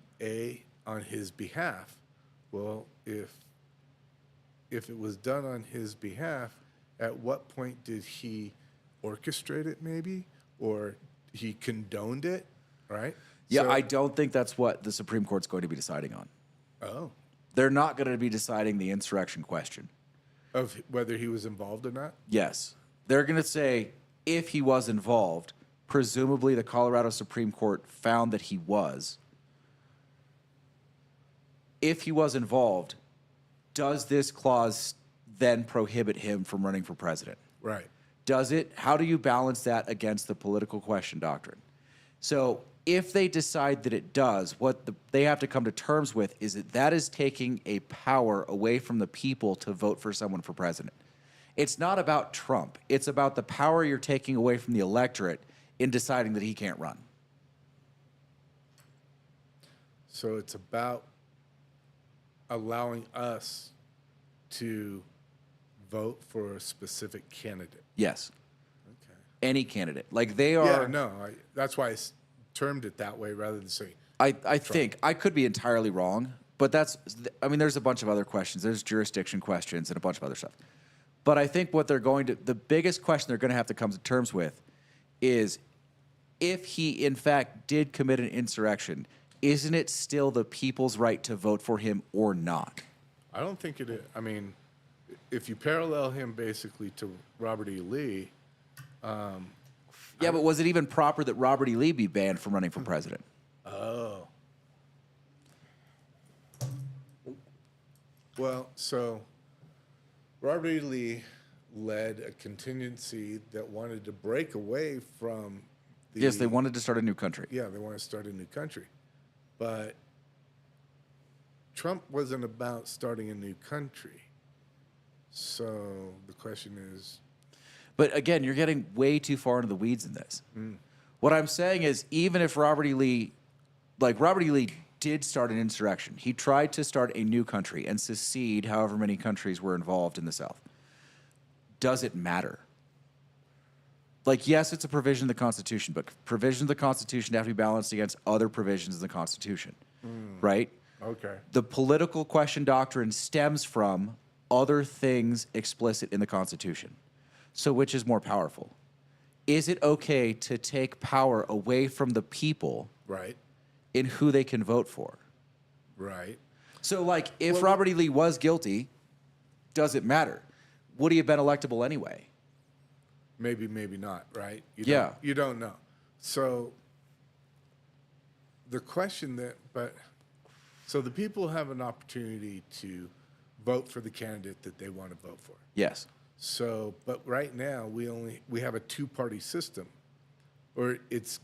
on his behalf. Well, if it was done on his behalf, at what point did he orchestrate it, maybe, or he condoned it, right? Yeah, So- I don't think that's what the Supreme Court's going to be deciding on. Oh, They're not going to be deciding the insurrection question. of whether he was involved or not. Yes. They're going to say if he was involved, presumably the Colorado Supreme Court found that he was. If he was involved, does this clause then prohibit him from running for president? Right. Does it? How do you balance that against the political question doctrine? So if they decide that it does, they have to come to terms with is that is taking a power away from the people to vote for someone for president. It's not about Trump. It's about the power you're taking away from the electorate in deciding that he can't run. So it's about allowing us to vote for a specific candidate. Yes. Okay. Any candidate. Like they are. Yeah, no, that's why I termed it that way rather than saying. I think I could be entirely wrong, but there's a bunch of other questions. There's jurisdiction questions and a bunch of other stuff. But I think the biggest question they're going to have to come to terms with is if he in fact did commit an insurrection, isn't it still the people's right to vote for him or not? I don't think it is. I mean, if you parallel him basically to Robert E. Lee, Yeah, but was it even proper that Robert E. Lee be banned from running for president? oh. Well, so Robert E. Lee led a contingency that wanted to break away from the. Yes, they wanted to start a new country. Yeah, they want to start a new country. But Trump wasn't about starting a new country. So the question is. But again, you're getting way too far into the weeds in this. What I'm saying is, even if Robert E. Lee did start an insurrection, he tried to start a new country and secede however many countries were involved in the South. Does it matter? Like, yes, it's a provision of the Constitution, but provisions of the Constitution have to be balanced against other provisions of the Constitution, right? Okay. The political question doctrine stems from other things explicit in the Constitution. So which is more powerful? Is it okay to take power away from the people Right. in who they can vote for? Right. So, like, if Robert E. Lee was guilty, does it matter? Would he have been electable anyway? Maybe, maybe not, right? Yeah. You don't know. So the question so the people have an opportunity to vote for the candidate that they want to vote for. Yes. So, but right now we have a two-party system, or it's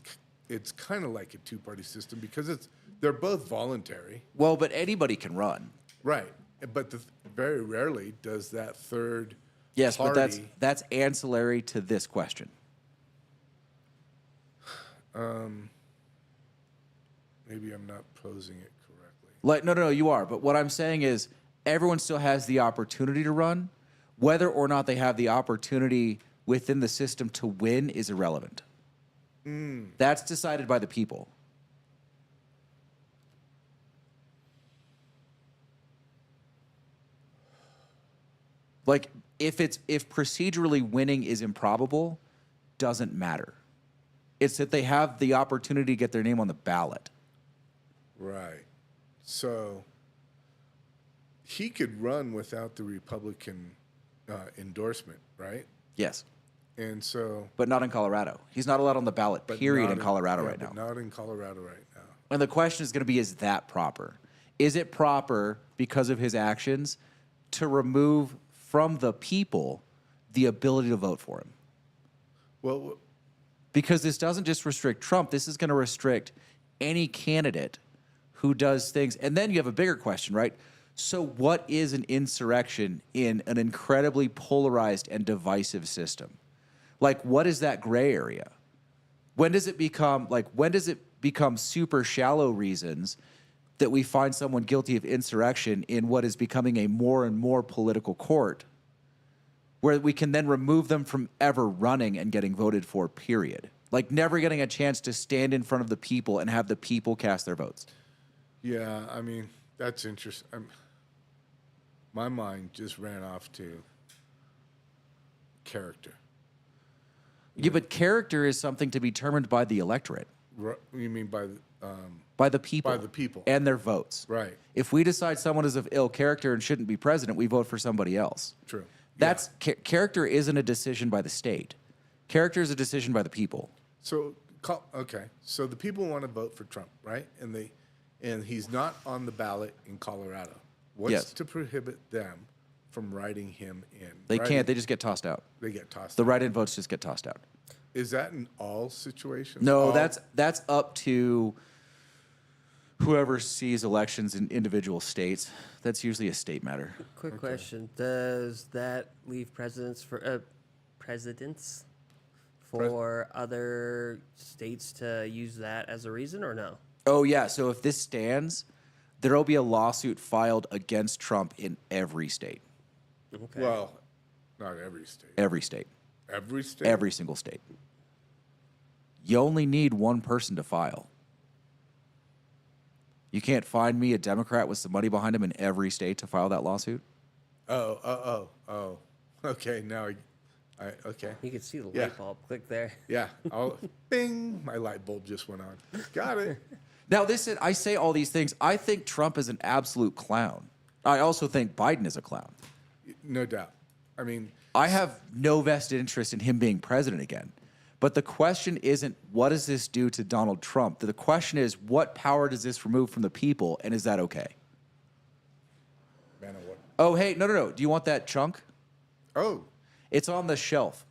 kind of like a two-party system because they're both voluntary. Well, but anybody can run. Right. But very rarely does that third Yes, party. but that's ancillary to this question. Maybe I'm not posing it correctly. Like, no, you are. But what I'm saying is everyone still has the opportunity to run. Whether or not they have the opportunity within the system to win is irrelevant. That's decided by the people. Like if procedurally winning is improbable, doesn't matter. It's that they have the opportunity to get their name on the ballot. Right. So he could run without the Republican endorsement, right? Yes. And so, But not in Colorado. He's not allowed on the ballot, but period, not in Colorado yeah, right now. but not in Colorado right now. And the question is going to be, is that proper? Is it proper because of his actions to remove from the people the ability to vote for him? Well, Because this doesn't just restrict Trump. This is going to restrict any candidate who does things. And then you have a bigger question, right? So what is an insurrection in an incredibly polarized and divisive system? Like, what is that gray area? When does it become super shallow reasons that we find someone guilty of insurrection in what is becoming a more and more political court, where we can then remove them from ever running and getting voted for, period? Like never getting a chance to stand in front of the people and have the people cast their votes. yeah, I mean, that's interesting. My mind just ran off to character. Yeah, but character is something to be determined by the electorate, You mean by the people. By the people. And their votes. right? If we decide someone is of ill character and shouldn't be president, we vote for somebody else. True. That's character isn't a decision by the state. Character is a decision by the people. So okay, so the people want to vote for Trump, right? And he's not on the ballot in Colorado. What's Yes. to prohibit them from writing him in? They Writing- can't. They just get tossed out. They get tossed. The out. write-in votes just get tossed out. Is that in all situations? No, All- that's up to whoever sees elections in individual states. That's usually a state matter. Quick question: does that leave presidents for other states to use that as a reason, or no? Oh yeah. So if this stands, there will be a lawsuit filed against Trump in every state. Okay. Well, not every state. Every state. Every state. Every single state. You only need one person to file. You can't find me a Democrat with some money behind him in every state to file that lawsuit. Oh. Okay, now okay. You can see the Yeah. light bulb. Click there. Yeah. Bing! My light bulb just went on. Got it. Now, I say all these things. I think Trump is an absolute clown. I also think Biden is a clown. No doubt. I mean, I have no vested interest in him being president again. But the question isn't, what does this do to Donald Trump? The question is, what power does this remove from the people, and is that okay? man, what? Oh, hey, no. Do you want that chunk? Oh, It's on the shelf,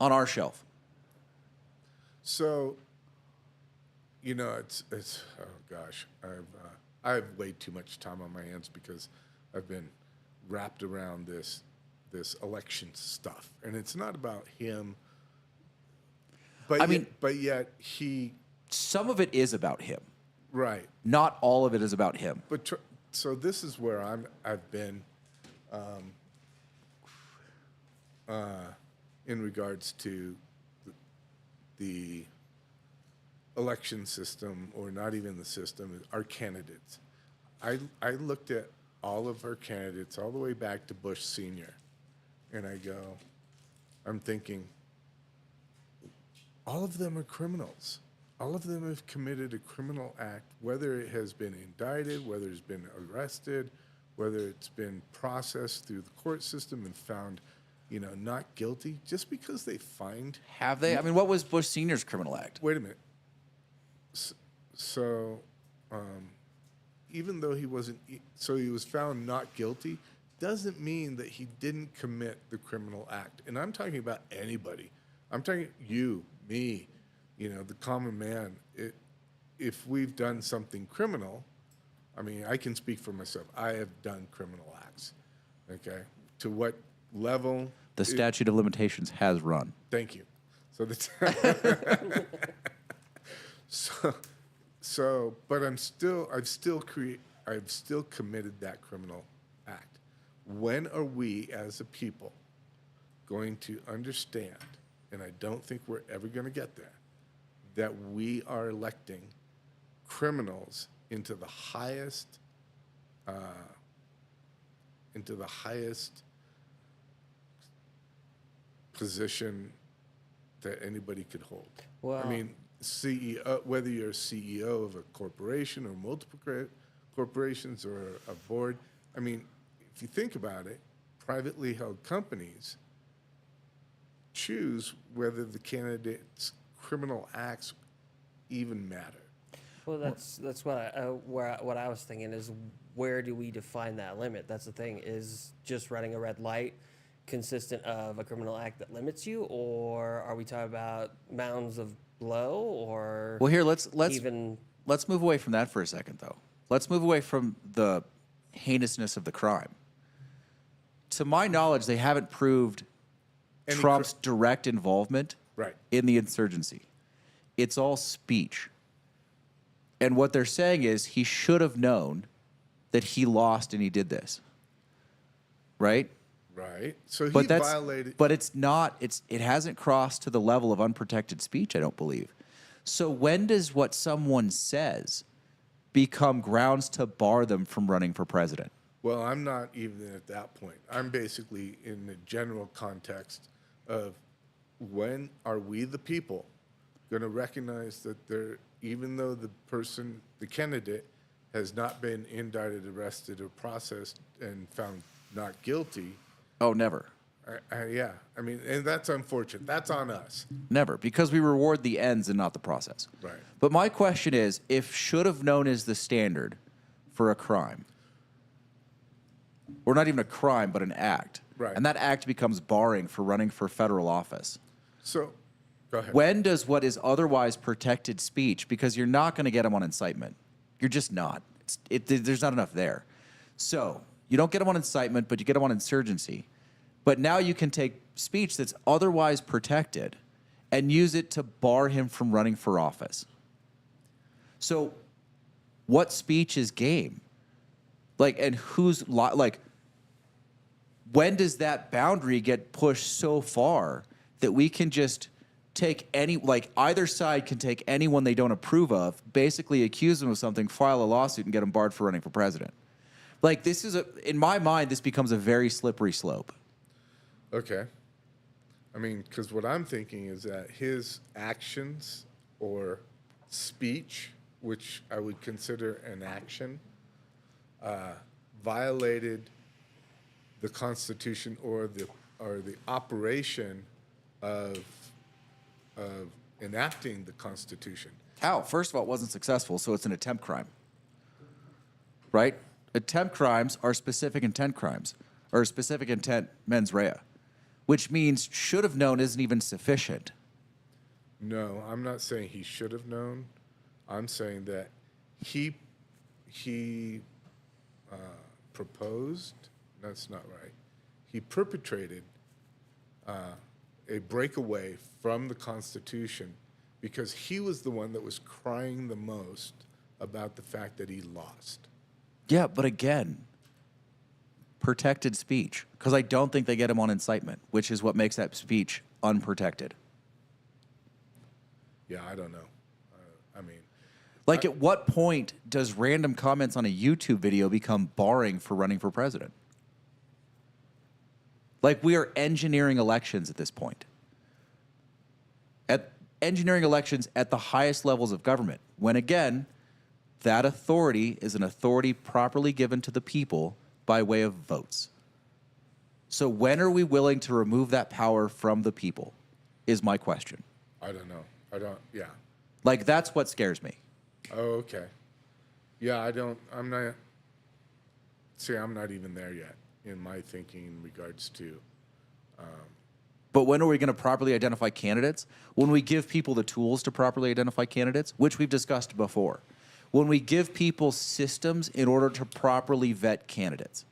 on our shelf. so it's oh gosh, I have way too much time on my hands because I've been wrapped around this election stuff, and it's not about him. But but yet he Some of it is about him. right. Not all of it is about him. But so this is where I've been in regards to the election system, or not even the system, our candidates. I looked at all of our candidates all the way back to Bush Sr., and I'm thinking, all of them are criminals. All of them have committed a criminal act, whether it has been indicted, whether it's been arrested, whether it's been processed through the court system and found, not guilty. Just because they find. Have they? I mean, what was Bush Sr.'s criminal act? Wait a minute. So, even though he wasn't, so he was found not guilty, doesn't mean that he didn't commit the criminal act. And I'm talking about anybody. I'm talking you, me, the common man. If we've done something criminal, I mean, I can speak for myself. I have done criminal acts. Okay, to what level? The statute of limitations has run. Thank you. So but I've still committed that criminal act. When are we as a people going to understand, and I don't think we're ever going to get there, that we are electing criminals into the highest position that anybody could hold. Well- I mean, CEO, whether you're a CEO of a corporation or multiple corporations or a board, I mean, if you think about it, privately held companies choose whether the candidate's criminal acts even matter. Well, that's what I was thinking is, where do we define that limit? That's the thing. Is just running a red light consistent of a criminal act that limits you, or are we talking about mounds of blow, or Well, here let's even move away from that for a second, though. Let's move away from the heinousness of the crime. To my knowledge, they haven't proved Any Trump's direct involvement Right. in the insurgency. It's all speech. And what they're saying is he should have known that he lost and he did this. Right? Right. So he But violated. but it hasn't crossed to the level of unprotected speech, I don't believe. So when does what someone says become grounds to bar them from running for president? Well, I'm not even at that point. I'm basically in the general context of when are we, the people, going to recognize that even though the candidate has not been indicted, arrested, or processed and found not guilty. Oh, never. Yeah. I mean, and that's unfortunate. That's on us. Never, because we reward the ends and not the process. Right. But my question is, if should have known is the standard for a crime, or not even a crime, but an act, Right. and that act becomes barring for running for federal office, So, go ahead. when does what is otherwise protected speech, because you're not going to get them on incitement. You're just not. There's not enough there. So you don't get them on incitement, but you get them on insurgency. But now you can take speech that's otherwise protected and use it to bar him from running for office. So what speech is game? And when does that boundary get pushed so far that we can just take either side can take anyone they don't approve of, basically accuse them of something, file a lawsuit, and get them barred for running for president? In my mind, this becomes a very slippery slope. Okay. I mean, because what I'm thinking is that his actions or speech, which I would consider an action, violated the Constitution or the operation of enacting the Constitution. How? First of all, it wasn't successful, so it's an attempt crime. Right? Attempt crimes are specific intent crimes, or specific intent mens rea, which means should have known isn't even sufficient. No, I'm not saying he should have known. I'm saying that he proposed. That's not right. He perpetrated a breakaway from the Constitution because he was the one that was crying the most about the fact that he lost. Yeah, but again, protected speech, because I don't think they get him on incitement, which is what makes that speech unprotected. Yeah, I don't know. I mean, At what point does random comments on a YouTube video become barring for running for president? We are engineering elections at this point. Engineering elections at the highest levels of government, when again, that authority is an authority properly given to the people by way of votes. So when are we willing to remove that power from the people, is my question. I don't know. Yeah. That's what scares me. Oh, okay. Yeah, I'm not even there yet in my thinking in regards to. But when are we going to properly identify candidates? When we give people the tools to properly identify candidates, which we've discussed before. When we give people systems in order to properly vet candidates.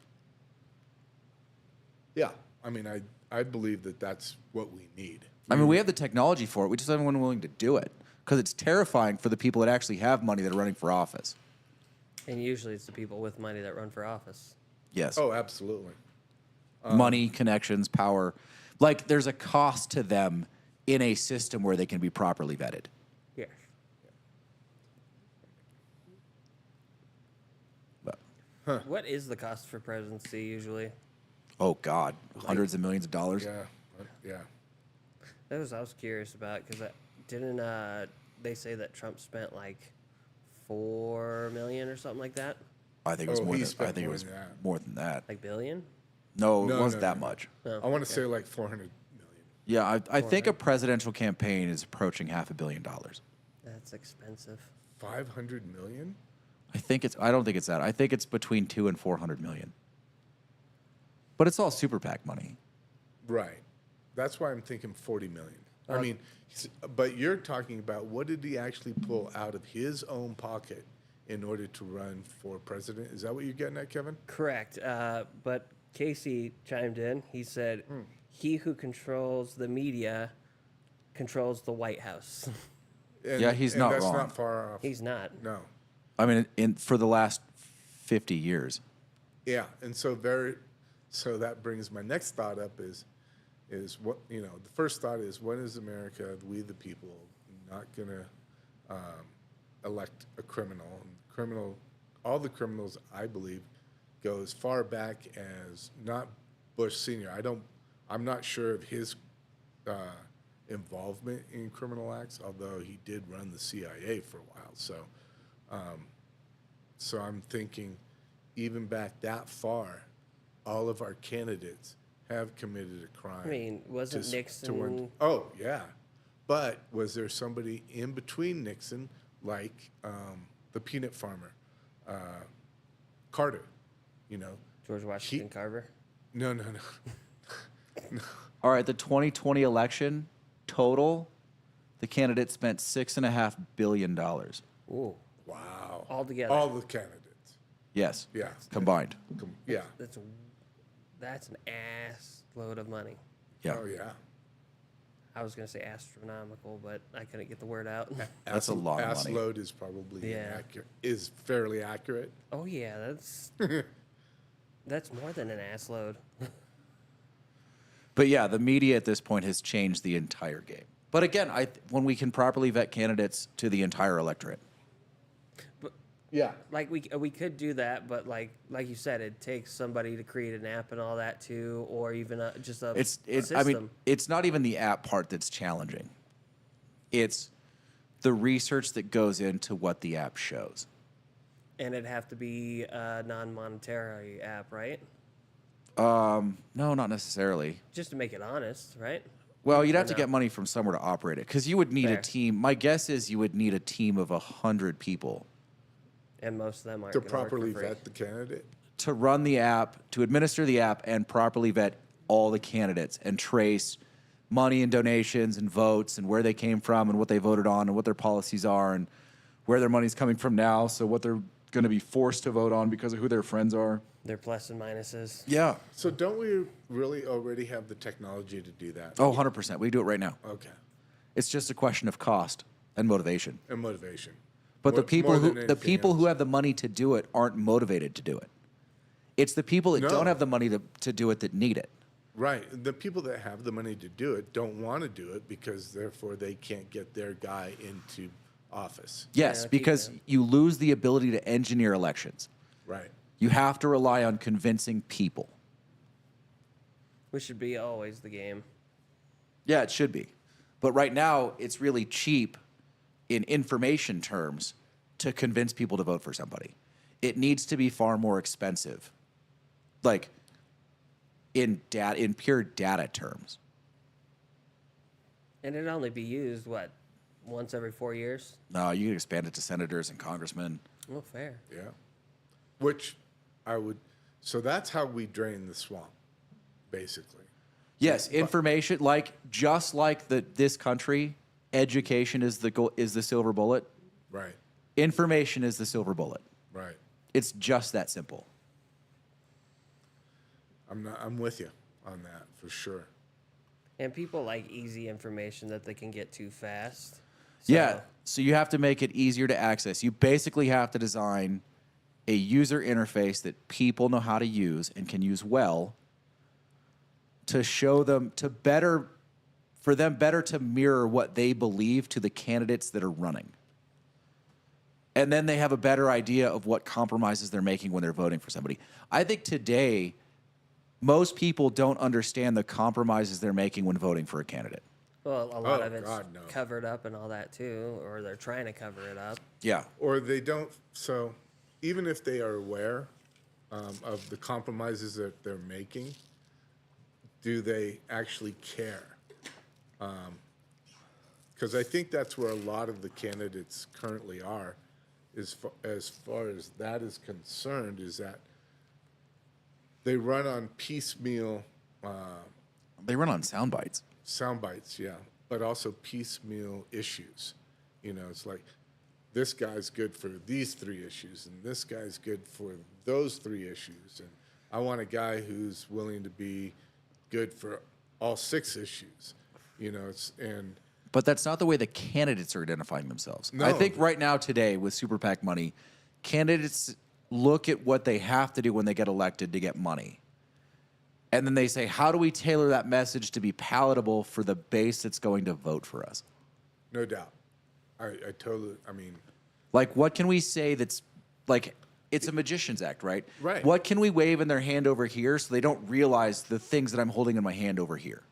Yeah. I mean, I believe that that's what we need. We have the technology for it. We just haven't been willing to do it because it's terrifying for the people that actually have money that are running for office. and usually it's the people with money that run for office. Yes. Oh, absolutely. Money, connections, power. There's a cost to them in a system where they can be properly vetted. Yes. But, What is the cost for presidency usually? oh, God. Hundreds of millions of dollars. Yeah. Yeah. That was I was curious about because didn't they say that Trump spent like 4 million or something like that, I think it was Oh, more he than spent I think it more was than that. more than that. like billion? No, it No, wasn't no, that no. much. Oh, I want to okay. say like 400 million. Yeah, I think a presidential campaign is approaching $500 million. That's expensive. 500 million? I don't think it's that. I think it's between 2 and 400 million. But it's all super PAC money. Right. That's why I'm thinking 40 million. I mean, but you're talking about what did he actually pull out of his own pocket in order to run for president? Is that what you're getting at, Kevin? Correct. But Casey chimed in. He said, "He who controls the media controls the White House." And, Yeah, he's and not that's wrong. not far off. He's not. No. I mean, for the last 50 years. Yeah, and so that brings my next thought up is what the first thought is when is America, we the people, not gonna elect a criminal? And all the criminals, I believe, go as far back as not Bush Senior. I'm not sure of his involvement in criminal acts, although he did run the CIA for a while. So I'm thinking, even back that far, all of our candidates have committed a crime. I mean, wasn't to Nixon? warrant- Oh, yeah. But was there somebody in between Nixon, like the peanut farmer, Carter? George Washington Carver. No. All right, the 2020 election total, the candidate spent $6.5 billion. Ooh, Wow. all together. All the candidates. Yes. Yeah. Combined. Yeah. That's an ass load of money. Yeah. Oh, yeah. I was gonna say astronomical, but I couldn't get the word out. That's a lot of Ass money. load is probably Yeah. is fairly accurate. Oh yeah, that's more than an ass load. But yeah, the media at this point has changed the entire game. But again, when we can properly vet candidates to the entire electorate. Yeah. Like we could do that, but like you said, it takes somebody to create an app and all that too, or even just a It's system. I mean, it's not even the app part that's challenging. It's the research that goes into what the app shows. And it'd have to be a non-monetary app, right? No, not necessarily. Just to make it honest, right? Well, you'd have to no? get money from somewhere to operate it because you would need a Fair. team. My guess is you would need a team of 100 people And most of them aren't To gonna work for properly free. vet the candidate. to run the app, to administer the app, and properly vet all the candidates and trace money and donations and votes and where they came from and what they voted on and what their policies are and where their money's coming from now. So what they're going to be forced to vote on because of who their friends are. Their plus and minuses. Yeah. So don't we really already have the technology to do that? Oh, 100%. We do it right now. Okay. It's just a question of cost and motivation. And motivation. But More- the people more who than the anything people who else. have the money to do it aren't motivated to do it. It's the people that No. don't have the money to do it that need it. Right. The people that have the money to do it don't want to do it because therefore they can't get their guy into office. Yes, keep because going. you lose the ability to engineer elections. Right. You have to rely on convincing people. Which should be always the game. Yeah, it should be. But right now, it's really cheap in information terms to convince people to vote for somebody. It needs to be far more expensive. Like in pure data terms. And it'd only be used, what, once every 4 years? No, you can expand it to senators and congressmen. Oh, fair. Yeah. Which I would. So that's how we drain the swamp, basically. Yes, information just like this country, education is the silver bullet. Right. Information is the silver bullet. Right. It's just that simple. I'm with you on that for sure. And people like easy information that they can get too fast. Yeah, so you have to make it easier to access. You basically have to design a user interface that people know how to use and can use well to show them for them better to mirror what they believe to the candidates that are running. And then they have a better idea of what compromises they're making when they're voting for somebody. I think today, most people don't understand the compromises they're making when voting for a candidate. Well, a lot Oh, of it's God, no. covered up and all that too, or they're trying to cover it up. Yeah. Or they don't. So even if they are aware of the compromises that they're making, do they actually care? Because I think that's where a lot of the candidates currently are, as far as that is concerned, is that they run on piecemeal They run on sound bites. sound bites, yeah, but also piecemeal issues. You know, it's like this guy's good for these 3 issues, and this guy's good for those 3 issues, and I want a guy who's willing to be good for all 6 issues. You know, But that's not the way the candidates are identifying themselves. No. I think right now, today, with Super PAC money, candidates look at what they have to do when they get elected to get money. And then they say, how do we tailor that message to be palatable for the base that's going to vote for us? no doubt. I totally. I mean, Like, what can we say that's like, it's a magician's act, right? Right. What can we wave in their hand over here so they don't realize the things that I'm holding in my hand over here?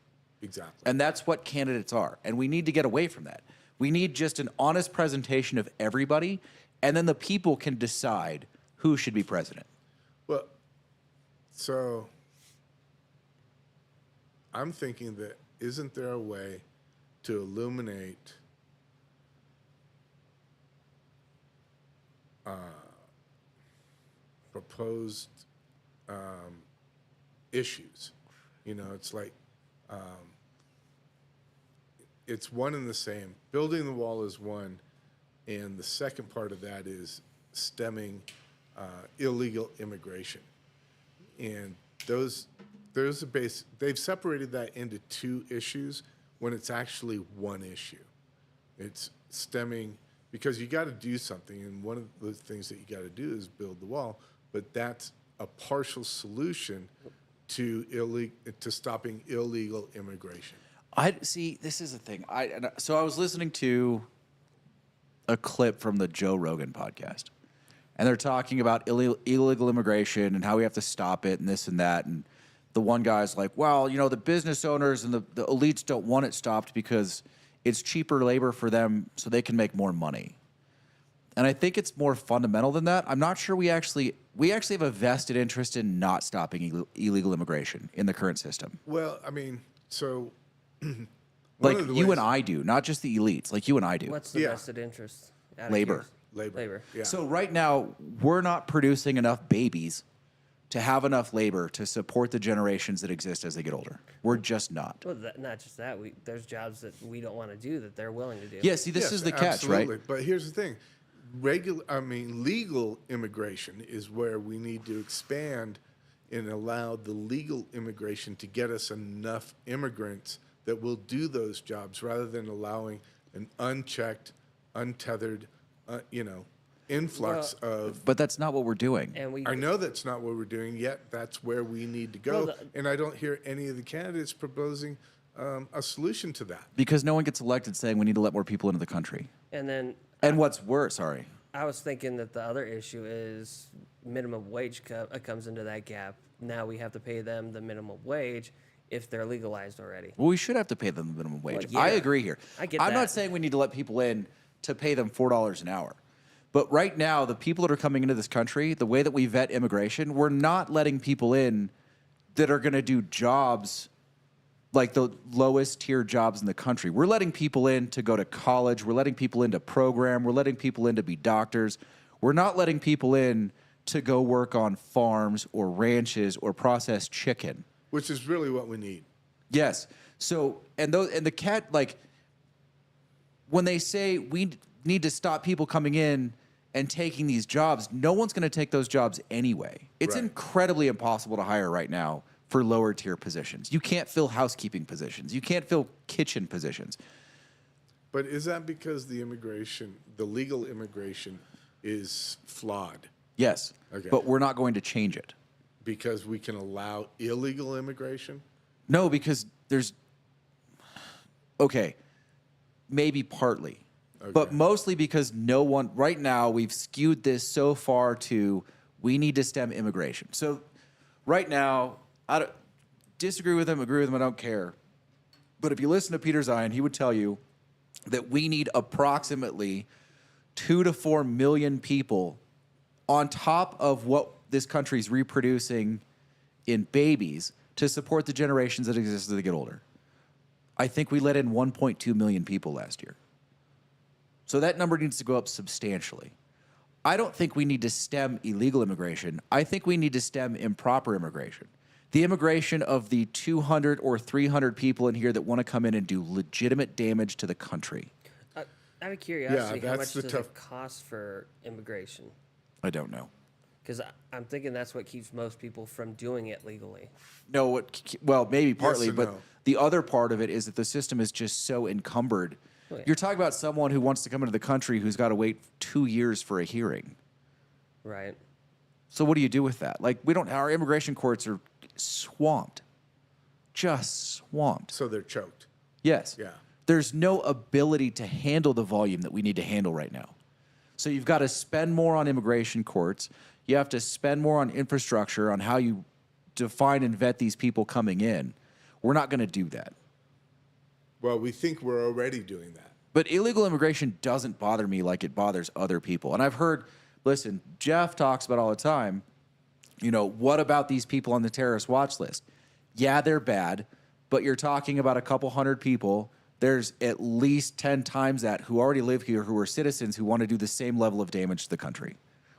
exactly. And that's what candidates are. And we need to get away from that. We need just an honest presentation of everybody, and then the people can decide who should be president. Well, so I'm thinking that isn't there a way to illuminate proposed issues? You know, it's like it's one and the same. Building the wall is one, and the second part of that is stemming illegal immigration. And there's a base. They've separated that into 2 issues when it's actually one issue. It's stemming because you got to do something, and one of the things that you got to do is build the wall. But that's a partial solution to stopping illegal immigration. I see. This is the thing. So I was listening to a clip from the Joe Rogan podcast, and they're talking about illegal immigration and how we have to stop it and this and that. And the one guy's like, "Well, you know, the business owners and the elites don't want it stopped because it's cheaper labor for them, so they can make more money." And I think it's more fundamental than that. I'm not sure we actually have a vested interest in not stopping illegal immigration in the current system. Well, I mean, so Like one of the you ways- and I do, not just the elites. Like you and I do. What's the Yeah. vested interest? Out of Labor. curiosity? Labor. Yeah. So right now, we're not producing enough babies to have enough labor to support the generations that exist as they get older. We're just not. Well, not just that. There's jobs that we don't want to do that they're willing to do. Yeah, see, this Yes, is the catch, absolutely. right? But here's the thing. Legal immigration is where we need to expand and allow the legal immigration to get us enough immigrants that will do those jobs rather than allowing an unchecked, untethered, influx of. But that's not what we're doing. And we. I know that's not what we're doing yet. That's where we need to go. Well, and I don't hear any of the candidates proposing a solution to that. Because no one gets elected saying we need to let more people into the country. And then And what's worse, sorry. I was thinking that the other issue is minimum wage comes into that gap. Now we have to pay them the minimum wage if they're legalized already. Well, we should have to pay them the minimum wage. Well, I yeah. agree here. I get I'm not that. saying we need to let people in to pay them $4 an hour. But right now, the people that are coming into this country, the way that we vet immigration, we're not letting people in that are going to do jobs like the lowest tier jobs in the country. We're letting people in to go to college. We're letting people in to program. We're letting people in to be doctors. We're not letting people in to go work on farms or ranches or process chicken. Which is really what we need. Yes. So, and the cat, like, when they say we need to stop people coming in and taking these jobs, no one's going to take those jobs anyway. It's Right. incredibly impossible to hire right now for lower tier positions. You can't fill housekeeping positions. You can't fill kitchen positions. But is that because the legal immigration is flawed? Yes. Okay. But we're not going to change it. Because we can allow illegal immigration? No, because okay, maybe partly. But Okay. mostly because right now, we've skewed this so far to we need to stem immigration. So right now, I don't disagree with them, agree with them, I don't care. But if you listen to Peter Zion, he would tell you that we need approximately 2 to 4 million people on top of what this country's reproducing in babies to support the generations that exist as they get older. I think we let in 1.2 million people last year. So that number needs to go up substantially. I don't think we need to stem illegal immigration. I think we need to stem improper immigration. The immigration of the 200 or 300 people in here that want to come in and do legitimate damage to the country. Out of curiosity, how that's much the does it cost for immigration? I don't know. Because I'm thinking that's what keeps most people from doing it legally. No, well, maybe partly, and but no. the other part of it is that the system is just so encumbered. Oh, yeah. You're talking about someone who wants to come into the country who's got to wait 2 years for a hearing. Right. So what do you do with that? Like, our immigration courts are swamped, just swamped. So they're choked. Yes. Yeah. There's no ability to handle the volume that we need to handle right now. So you've got to spend more on immigration courts. You have to spend more on infrastructure, on how you define and vet these people coming in. We're not going to do that. Well, we think we're already doing that. But illegal immigration doesn't bother me like it bothers other people. And I've heard, listen, Jeff talks about all the time, what about these people on the terrorist watch list? Yeah, they're bad, but you're talking about a couple hundred people. There's at least 10 times that who already live here, who are citizens who want to do the same level of damage to the country.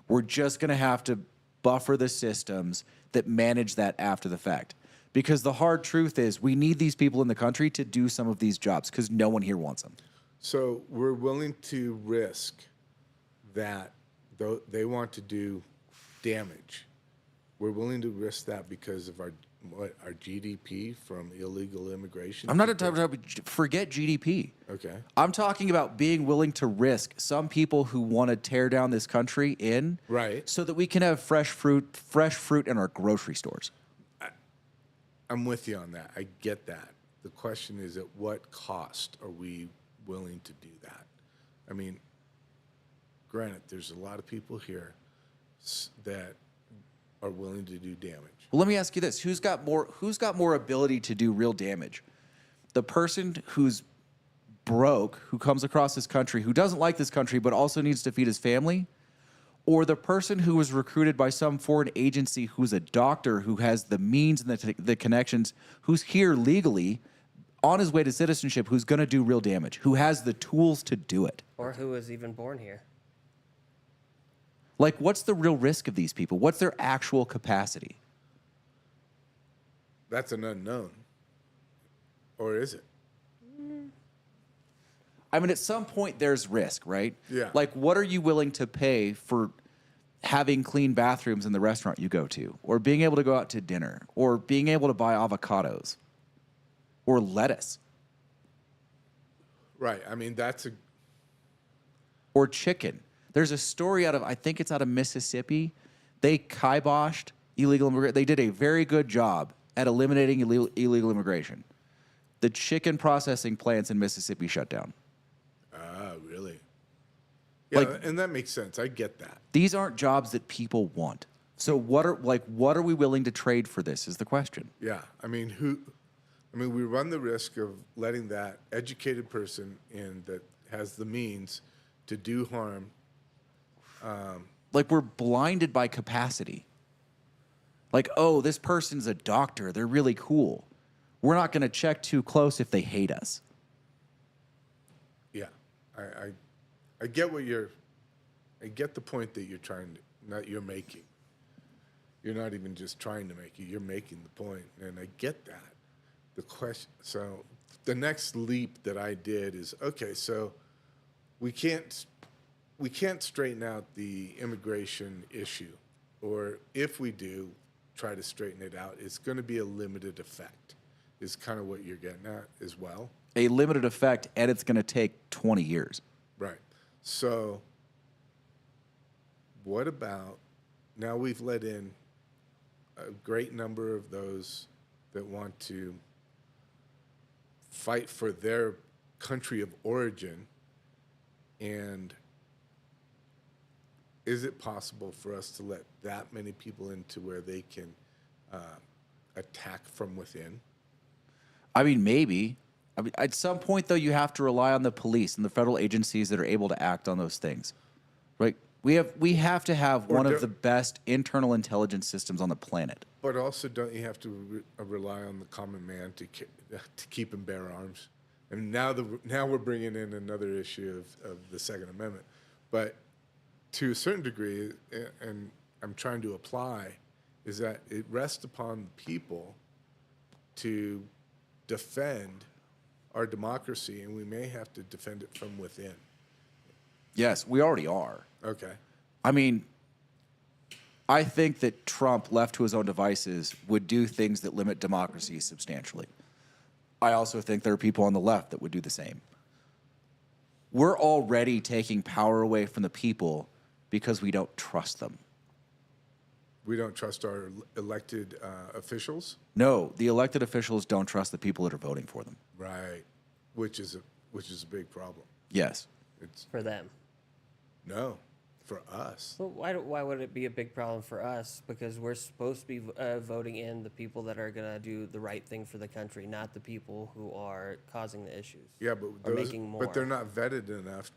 We're just going to have to buffer the systems that manage that after the fact. Because the hard truth is we need these people in the country to do some of these jobs because no one here wants them. So we're willing to risk that they want to do damage. We're willing to risk that because of our GDP from illegal immigration. I'm not talking about, forget GDP. Okay. I'm talking about being willing to risk some people who want to tear down this country in, Right. so that we can have fresh fruit in our grocery stores. I'm with you on that. I get that. The question is, at what cost are we willing to do that? I mean, granted, there's a lot of people here that are willing to do damage. Well, let me ask you this: who's got more ability to do real damage? The person who's broke, who comes across this country, who doesn't like this country, but also needs to feed his family, or the person who was recruited by some foreign agency who's a doctor, who has the means and the connections, who's here legally, on his way to citizenship, who's going to do real damage, who has the tools to do it? Or who was even born here. Like, what's the real risk of these people? What's their actual capacity? That's an unknown. Or is it? I mean, at some point, there's risk, right? Yeah. Like, what are you willing to pay for having clean bathrooms in the restaurant you go to, or being able to go out to dinner, or being able to buy avocados or lettuce Right. I mean, or chicken? There's a story I think it's out of Mississippi. They kiboshed illegal immigration. They did a very good job at eliminating illegal immigration. The chicken processing plants in Mississippi shut down. really? Yeah, Like- and that makes sense. I get that. These aren't jobs that people want. So what are we willing to trade for this is the question. Yeah. I mean, we run the risk of letting that educated person in that has the means to do harm. Like, we're blinded by capacity. Like, oh, this person's a doctor. They're really cool. We're not going to check too close if they hate us. Yeah. I get I get the point that you're making. You're not even just trying to make it, you're making the point, and I get that. The question, so the next leap that I did is, okay, so we can't straighten out the immigration issue, or if we do try to straighten it out, it's going to be a limited effect, is kind of what you're getting at as well. A limited effect, and it's going to take 20 years. Right. So what about, now we've let in a great number of those that want to fight for their country of origin, and is it possible for us to let that many people into where they can attack from within? I mean, maybe. I mean, at some point, though, you have to rely on the police and the federal agencies that are able to act on those things, right? We have to have one of the best internal intelligence systems on the planet. But also, don't you have to rely on the common man to keep and bear arms? And now we're bringing in another issue of the Second Amendment. But to a certain degree, and I'm trying to apply, is that it rests upon the people to defend our democracy, and we may have to defend it from within. Yes, we already are. Okay. I mean, I think that Trump, left to his own devices, would do things that limit democracy substantially. I also think there are people on the left that would do the same. We're already taking power away from the people because we don't trust them. We don't trust our elected officials? No, the elected officials don't trust the people that are voting for them. Right. Which is a big problem. Yes. It's For them. no, for us. Well, why would it be a big problem for us? Because we're supposed to be voting in the people that are going to do the right thing for the country, not the people who are causing the issues. Yeah, but or making more. but they're not vetted enough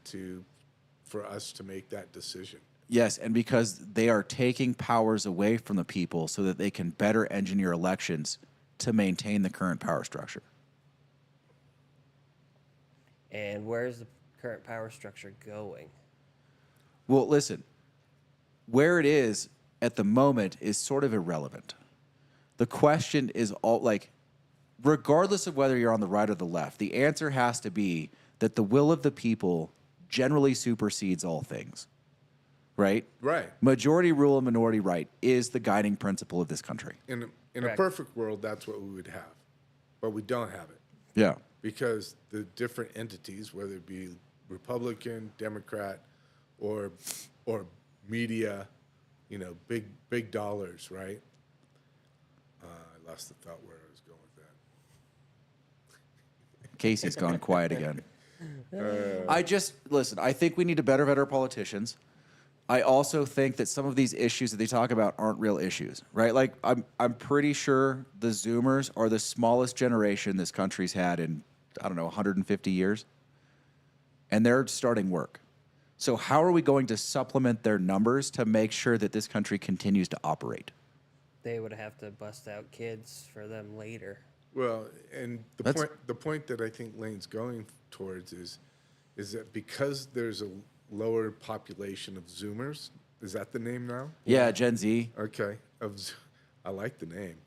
for us to make that decision. Yes, and because they are taking powers away from the people so that they can better engineer elections to maintain the current power structure. And where's the current power structure going? Well, listen, where it is at the moment is sort of irrelevant. The question is all like, regardless of whether you're on the right or the left, the answer has to be that the will of the people generally supersedes all things, right? Right. Majority rule and minority right is the guiding principle of this country. In a Correct. perfect world, that's what we would have, but we don't have it Yeah. because the different entities, whether it be Republican, Democrat, or media, big dollars, right? I lost the thought where I was going with that. Casey's gone quiet again. Listen, I think we need to better vet our politicians. I also think that some of these issues that they talk about aren't real issues, right? Like, I'm pretty sure the Zoomers are the smallest generation this country's had in, 150 years. And they're starting work. So how are we going to supplement their numbers to make sure that this country continues to operate? They would have to bust out kids for them later. Well, and That's- the point that I think Lane's going towards is that because there's a lower population of Zoomers, is that the name now? Yeah, Gen Z. Okay, I like the name.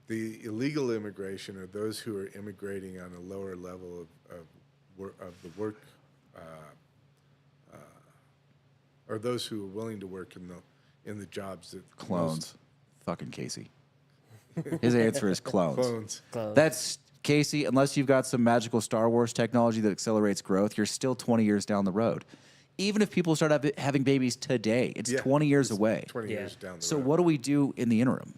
The illegal immigration are those who are immigrating on a lower level of the work, or those who are willing to work in the jobs that Clones. Fucking Casey. His answer is clones. Clones. That's Casey, unless you've got some magical Star Wars technology that accelerates growth, you're still 20 years down the road. Even if people start having babies today, it's Yeah, 20 years it's away. 20 Yeah. years down the So road. what do we do in the interim?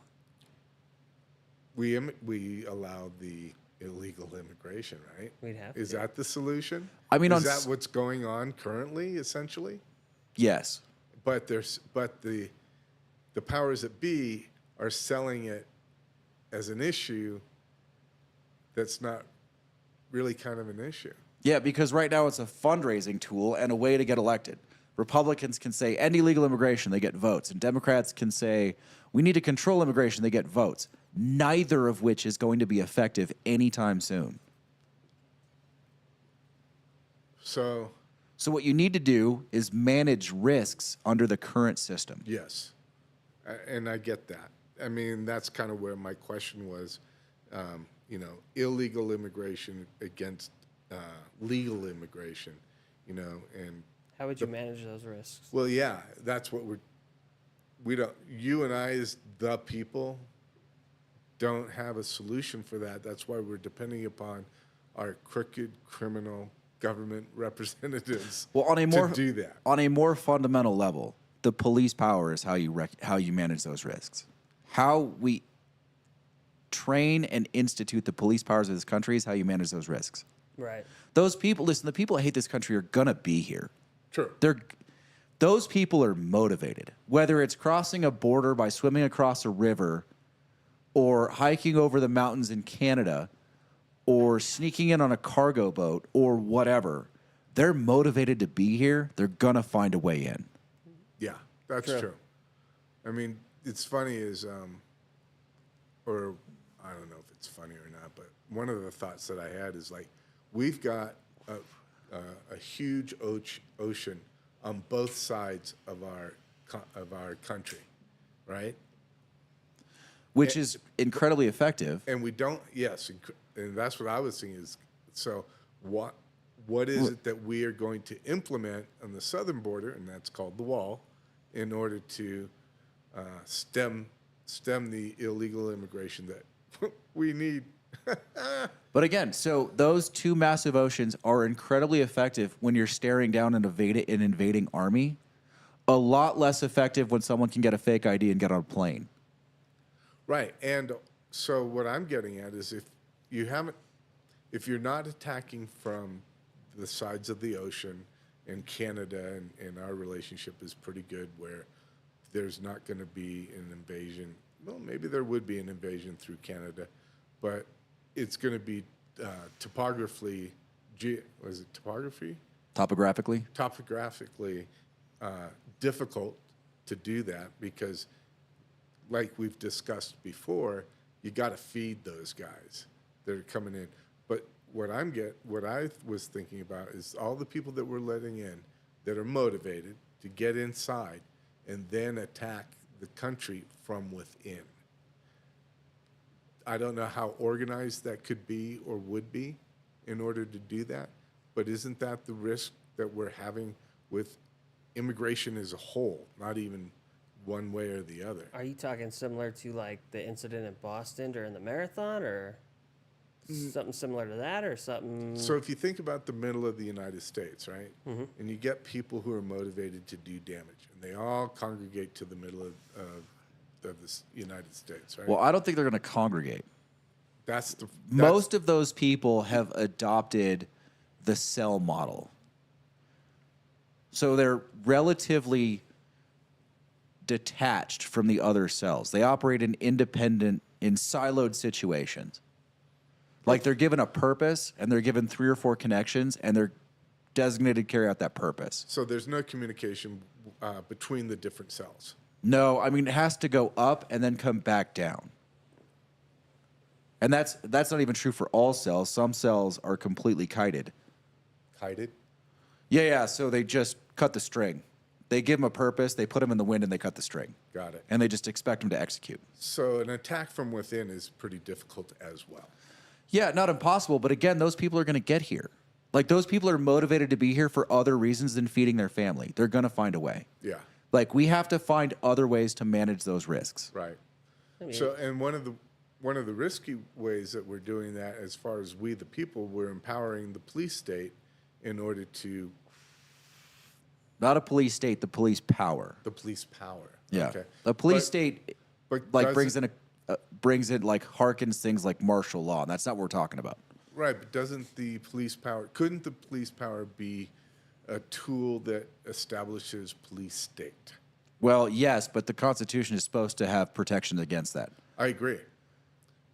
We allow the illegal immigration, right? We'd have Is to. that the solution? I mean, is on that s- what's going on currently, essentially? Yes. But the powers that be are selling it as an issue that's not really kind of an issue. Yeah, because right now it's a fundraising tool and a way to get elected. Republicans can say end illegal immigration, they get votes. And Democrats can say we need to control immigration, they get votes. Neither of which is going to be effective anytime soon. So, So what you need to do is manage risks under the current system. yes, and I get that. I mean, that's kind of where my question was, illegal immigration against legal immigration, and How would you manage those risks? well, yeah, that's what you and I as the people don't have a solution for that. That's why we're depending upon our crooked criminal government representatives Well, on a more to do that. on a more fundamental level, the police power is how you manage those risks. How we train and institute the police powers of this country is how you manage those risks. Right. Those people, listen, the people that hate this country are gonna be here. Sure. Those people are motivated, whether it's crossing a border by swimming across a river or hiking over the mountains in Canada or sneaking in on a cargo boat or whatever, they're motivated to be here. They're going to find a way in. Yeah, that's True. true. I mean, it's funny or I don't know if it's funny or not, but one of the thoughts that I had is like, we've got a huge ocean on both sides of our country, right? Which is incredibly effective. And we don't, yes, and that's what I was thinking is, so what is it that we are going to implement on the southern border, and that's called the wall, in order to stem the illegal immigration that we need? But again, so those two massive oceans are incredibly effective when you're staring down an invading army. A lot less effective when someone can get a fake ID and get on a plane. Right, and so what I'm getting at is if you're not attacking from the sides of the ocean, and Canada and our relationship is pretty good, where there's not going to be an invasion. Well, maybe there would be an invasion through Canada, but it's going to be topographically difficult to do that because, like we've discussed before, you got to feed those guys that are coming in. But what I was thinking about is all the people that we're letting in that are motivated to get inside and then attack the country from within. I don't know how organized that could be or would be in order to do that, but isn't that the risk that we're having with immigration as a whole, not even one way or the other? Are you talking similar to like the incident in Boston during the marathon, or something similar to that, or something? So if you think about the middle of the United States, right, and you get people who are motivated to do damage, and they all congregate to the middle of the United States, right? Well, I don't think they're going to congregate. That's Most of those people have adopted the cell model. So they're relatively detached from the other cells. They operate in siloed situations. Like they're given a purpose and they're given 3 or 4 connections and they're designated to carry out that purpose. So there's no communication between the different cells. No, I mean, it has to go up and then come back down. And that's not even true for all cells. Some cells are completely kited. Kited? Yeah. So they just cut the string. They give them a purpose, they put them in the wind, and they cut the string. Got it. And they just expect them to execute. So an attack from within is pretty difficult as well. Yeah, not impossible, but again, those people are going to get here. Like, those people are motivated to be here for other reasons than feeding their family. They're going to find a way. Yeah. Like, we have to find other ways to manage those risks. Right. So, and one of the risky ways that we're doing that, as far as we the people, we're empowering the police state in order to Not a police state, the police power. the police power. Yeah. Okay. The police But- state but like does brings in like harkens things like martial law. And that's not what we're talking about. Right, but couldn't the police power be a tool that establishes police state? Well, yes, but the Constitution is supposed to have protection against that. I agree.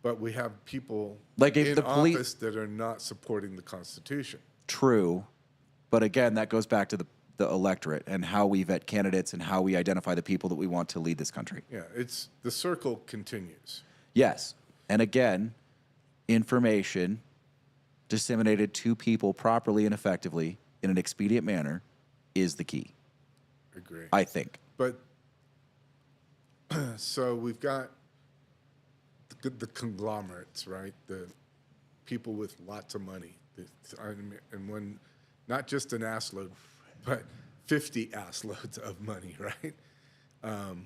But we have people Like, if in the office that are not supporting the Constitution. True. But again, that goes back to the electorate and how we vet candidates and how we identify the people that we want to lead this country. Yeah, the circle continues. Yes. And again, information disseminated to people properly and effectively in an expedient manner is the key, Agree. I think. But so we've got the conglomerates, right? The people with lots of money, and one, not just an ass load, but 50 ass loads of money, right? Are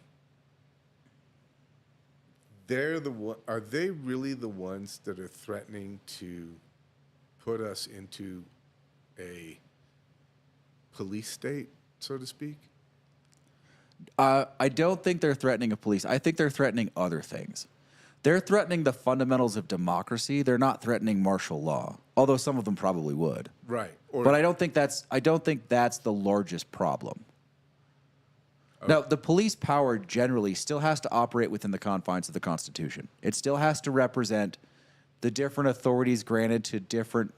they really the ones that are threatening to put us into a police state, so to speak? I don't think they're threatening a police. I think they're threatening other things. They're threatening the fundamentals of democracy. They're not threatening martial law, although some of them probably would. Right. But I don't think that's the largest problem. Now, the police power generally still has to operate within the confines of the Constitution. It still has to represent the different authorities granted to different,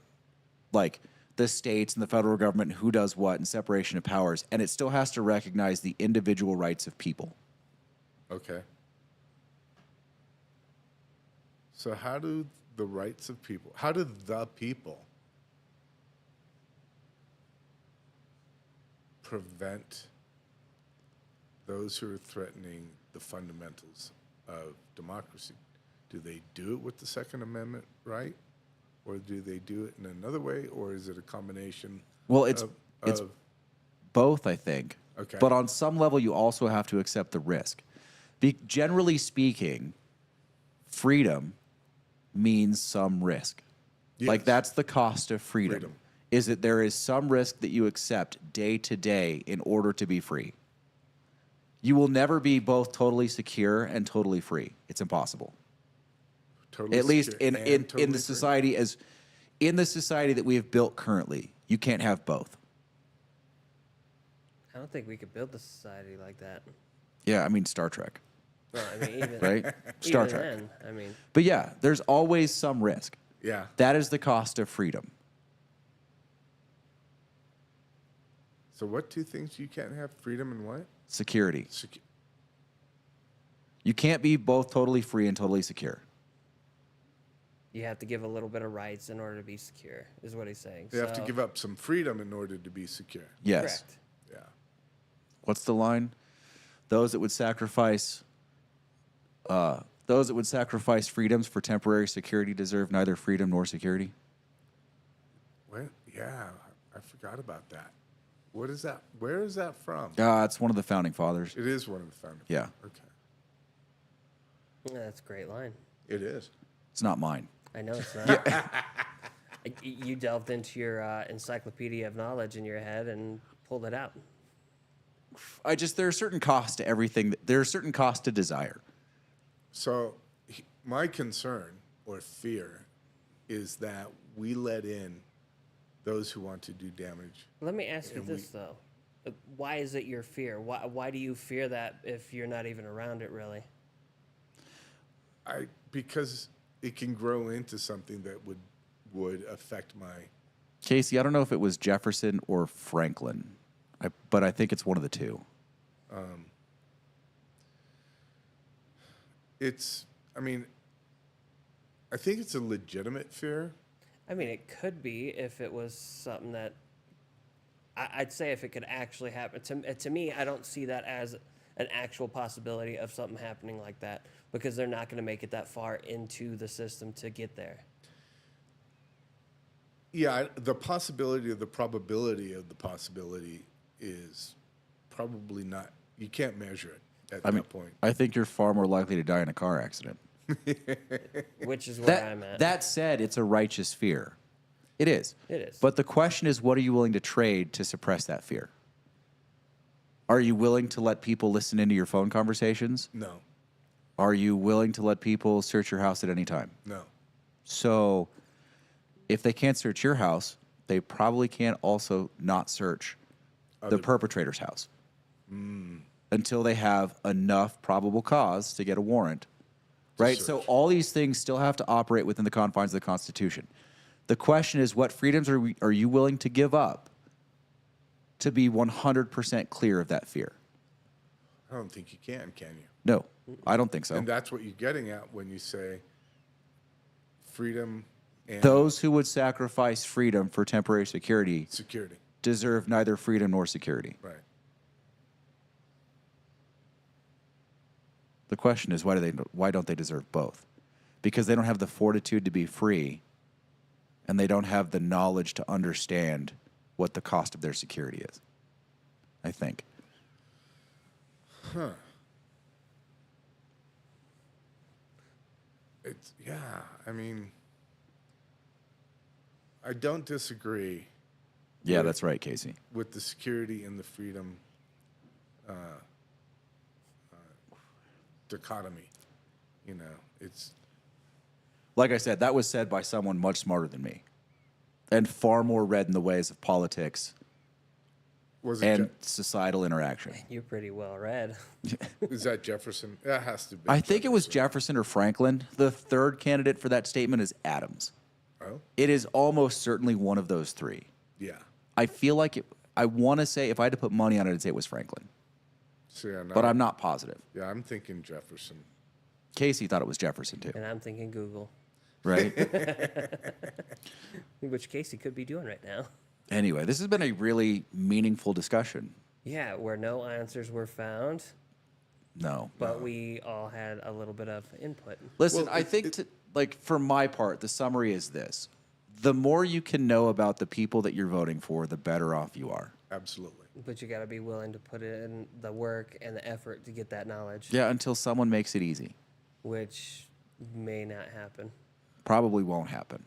like the states and the federal government, who does what, and separation of powers. And it still has to recognize the individual rights of people. Okay. So how do the rights of people, how do the people prevent those who are threatening the fundamentals of democracy? Do they do it with the Second Amendment right? Or do they do it in another way? Or is it a combination Well, it's of both, I think. Okay. But on some level, you also have to accept the risk. Generally speaking, freedom means some risk. Like Yes. that's the cost of freedom. Freedom. Is that there is some risk that you accept day to day in order to be free. You will never be both totally secure and totally free. It's impossible. totally At least secure in and totally the free? society that we have built currently, you can't have both. I don't think we could build a society like that. Yeah, I mean Star Trek, Well, I mean, even right? Star even Trek. then, I mean, But yeah, there's always some risk. Yeah. That is the cost of freedom. So what two things you can't have? Freedom and what? Security. Secu- You can't be both totally free and totally secure. you have to give a little bit of rights in order to be secure, is what he's saying. You have to So- give up some freedom in order to be secure. Yes. Correct. Yeah. What's the line? Those that would sacrifice freedoms for temporary security deserve neither freedom nor security. What? Yeah, I forgot about that. What is that? Where is that from? It's one of the founding fathers. It is one of the founders. Yeah. Okay. Yeah, that's a great line. It is. It's not mine. I know it's not. You delved into your encyclopedia of knowledge in your head and pulled it out. There are certain costs to everything. There are certain costs to desire. So my concern or fear is that we let in those who want to do damage. Let me ask you And this, though. Why is it your fear? Why do you fear that if you're not even around it, really? Because it can grow into something that would affect my. Casey, I don't know if it was Jefferson or Franklin, but I think it's one of the two. I think it's a legitimate fear. I mean, it could be if it was something that I'd say if it could actually happen. To me, I don't see that as an actual possibility of something happening like that because they're not going to make it that far into the system to get there. Yeah, the possibility of the probability of the possibility is probably not. You can't measure it at that point. I think you're far more likely to die in a car accident. Which is where I'm at. That said, it's a righteous fear. It is. It is. But the question is, what are you willing to trade to suppress that fear? Are you willing to let people listen into your phone conversations? No, Are you willing to let people search your house at any time? no. So if they can't search your house, they probably can't also not search the perpetrator's house until they have enough probable cause to get a warrant. Right? So search. all these things still have to operate within the confines of the Constitution. The question is, what freedoms are you willing to give up to be 100% clear of that fear? I don't think you can you? No, I don't think so. And that's what you're getting at when you say freedom and Those who would sacrifice freedom for temporary security security. deserve neither freedom nor security. Right. The question is, why don't they deserve both? Because they don't have the fortitude to be free, and they don't have the knowledge to understand what the cost of their security is. I think. I mean, I don't disagree Yeah, Right. that's right, Casey. with the security and the freedom dichotomy. You know, it's Like I said, that was said by someone much smarter than me and far more read in the ways of politics Was it and societal interaction. You're pretty well read. Is that Jefferson? That has to be. I think it was Jefferson or Franklin. The third candidate for that statement is Adams. Oh, It is almost certainly one of those three. yeah. I feel like I want to say, if I had to put money on it, I'd say it was Franklin. See, But I'm not positive. Yeah, I'm thinking Jefferson. Casey thought it was Jefferson too, And I'm thinking Google, right? which Casey could be doing right now. Anyway, this has been a really meaningful discussion. Yeah, where no answers were found, No. but we all had a little bit of input. Listen, Well, I think, for my part, the summary is this. The more you can know about the people that you're voting for, the better off you are. Absolutely. But you got to be willing to put in the work and the effort to get that knowledge, Yeah, until someone makes it easy. which may not happen. Probably won't happen.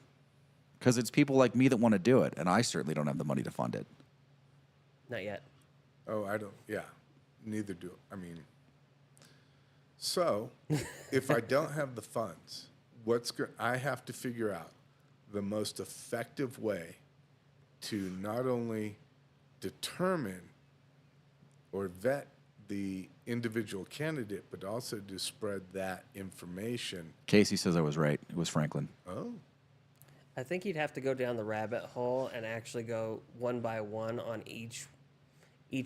Because it's people like me that want to do it, and I certainly don't have the money to fund it. Not yet. Oh, I don't. Yeah, neither do. I mean, so if I don't have the funds, I have to figure out the most effective way to not only determine or vet the individual candidate, but also to spread that information. Casey says I was right. It was Franklin. Oh, I think you'd have to go down the rabbit hole and actually go one by one on each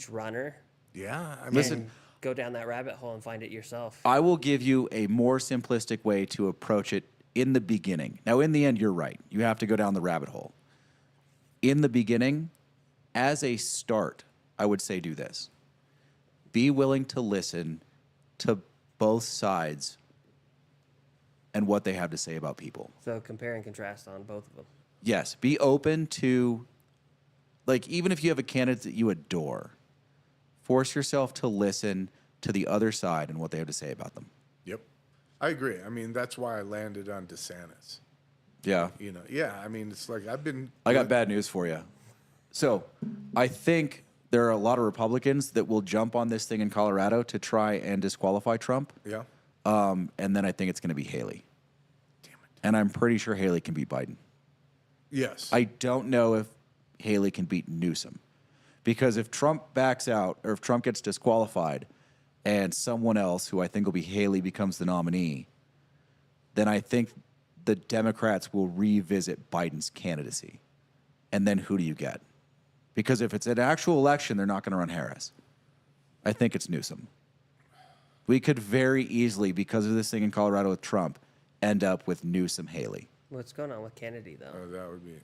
runner. yeah. I mean, Listen, And go down that rabbit hole and find it yourself. I will give you a more simplistic way to approach it in the beginning. Now, in the end, you're right. You have to go down the rabbit hole. In the beginning, as a start, I would say do this. Be willing to listen to both sides and what they have to say about people. So compare and contrast on both of them. Yes, be open to, even if you have a candidate that you adore, force yourself to listen to the other side and what they have to say about them. yep. I agree. I mean, that's why I landed on DeSantis. Yeah. You know, yeah. I mean, it's like I've been. I got bad news for you. So, I think there are a lot of Republicans that will jump on this thing in Colorado to try and disqualify Trump. Yeah. And then I think it's going to be Haley. Damn it. And I'm pretty sure Haley can beat Biden. Yes. I don't know if Haley can beat Newsom. Because if Trump backs out or if Trump gets disqualified and someone else, who I think will be Haley, becomes the nominee, then I think the Democrats will revisit Biden's candidacy. And then who do you get? Because if it's an actual election, they're not going to run Harris. I think it's Newsom. We could very easily, because of this thing in Colorado with Trump, end up with Newsom Haley. What's going on with Kennedy, though? That would be.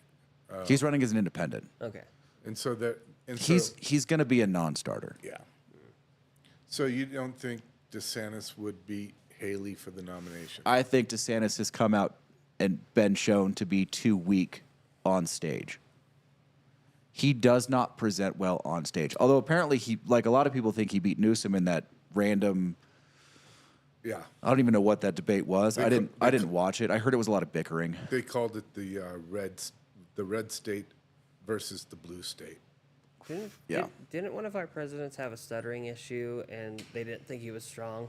He's running as an independent. Okay. And so that. And He's going to be a non-starter. Yeah. So you don't think DeSantis would beat Haley for the nomination? I think DeSantis has come out and been shown to be too weak on stage. He does not present well on stage. Although apparently a lot of people think he beat Newsom in that random. Yeah. I don't even know what that debate was. They I didn't watch it. I heard it was a lot of bickering. They called it the red state versus the blue state. Yeah. Didn't one of our presidents have a stuttering issue and they didn't think he was strong?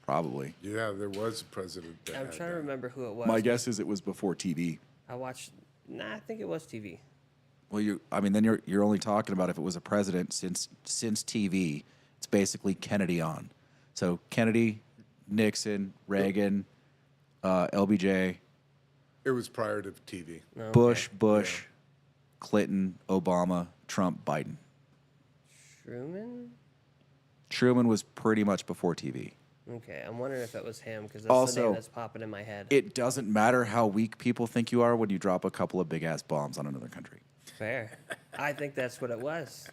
Probably. Yeah, there was a president that I'm had trying to that. remember who it was. My guess is it was before TV. I watched. Nah, I think it was TV. Well, then you're only talking about if it was a president since TV. It's basically Kennedy on. So Kennedy, Nixon, Reagan, LBJ, It was prior to TV. No, Bush, okay. Clinton, Obama, Trump, Biden. Truman. Truman was pretty much before TV. Okay, I'm wondering if it was him because that's the Also, name that's popping in my head. It doesn't matter how weak people think you are when you drop a couple of big ass bombs on another country. Fair. I think that's what it was.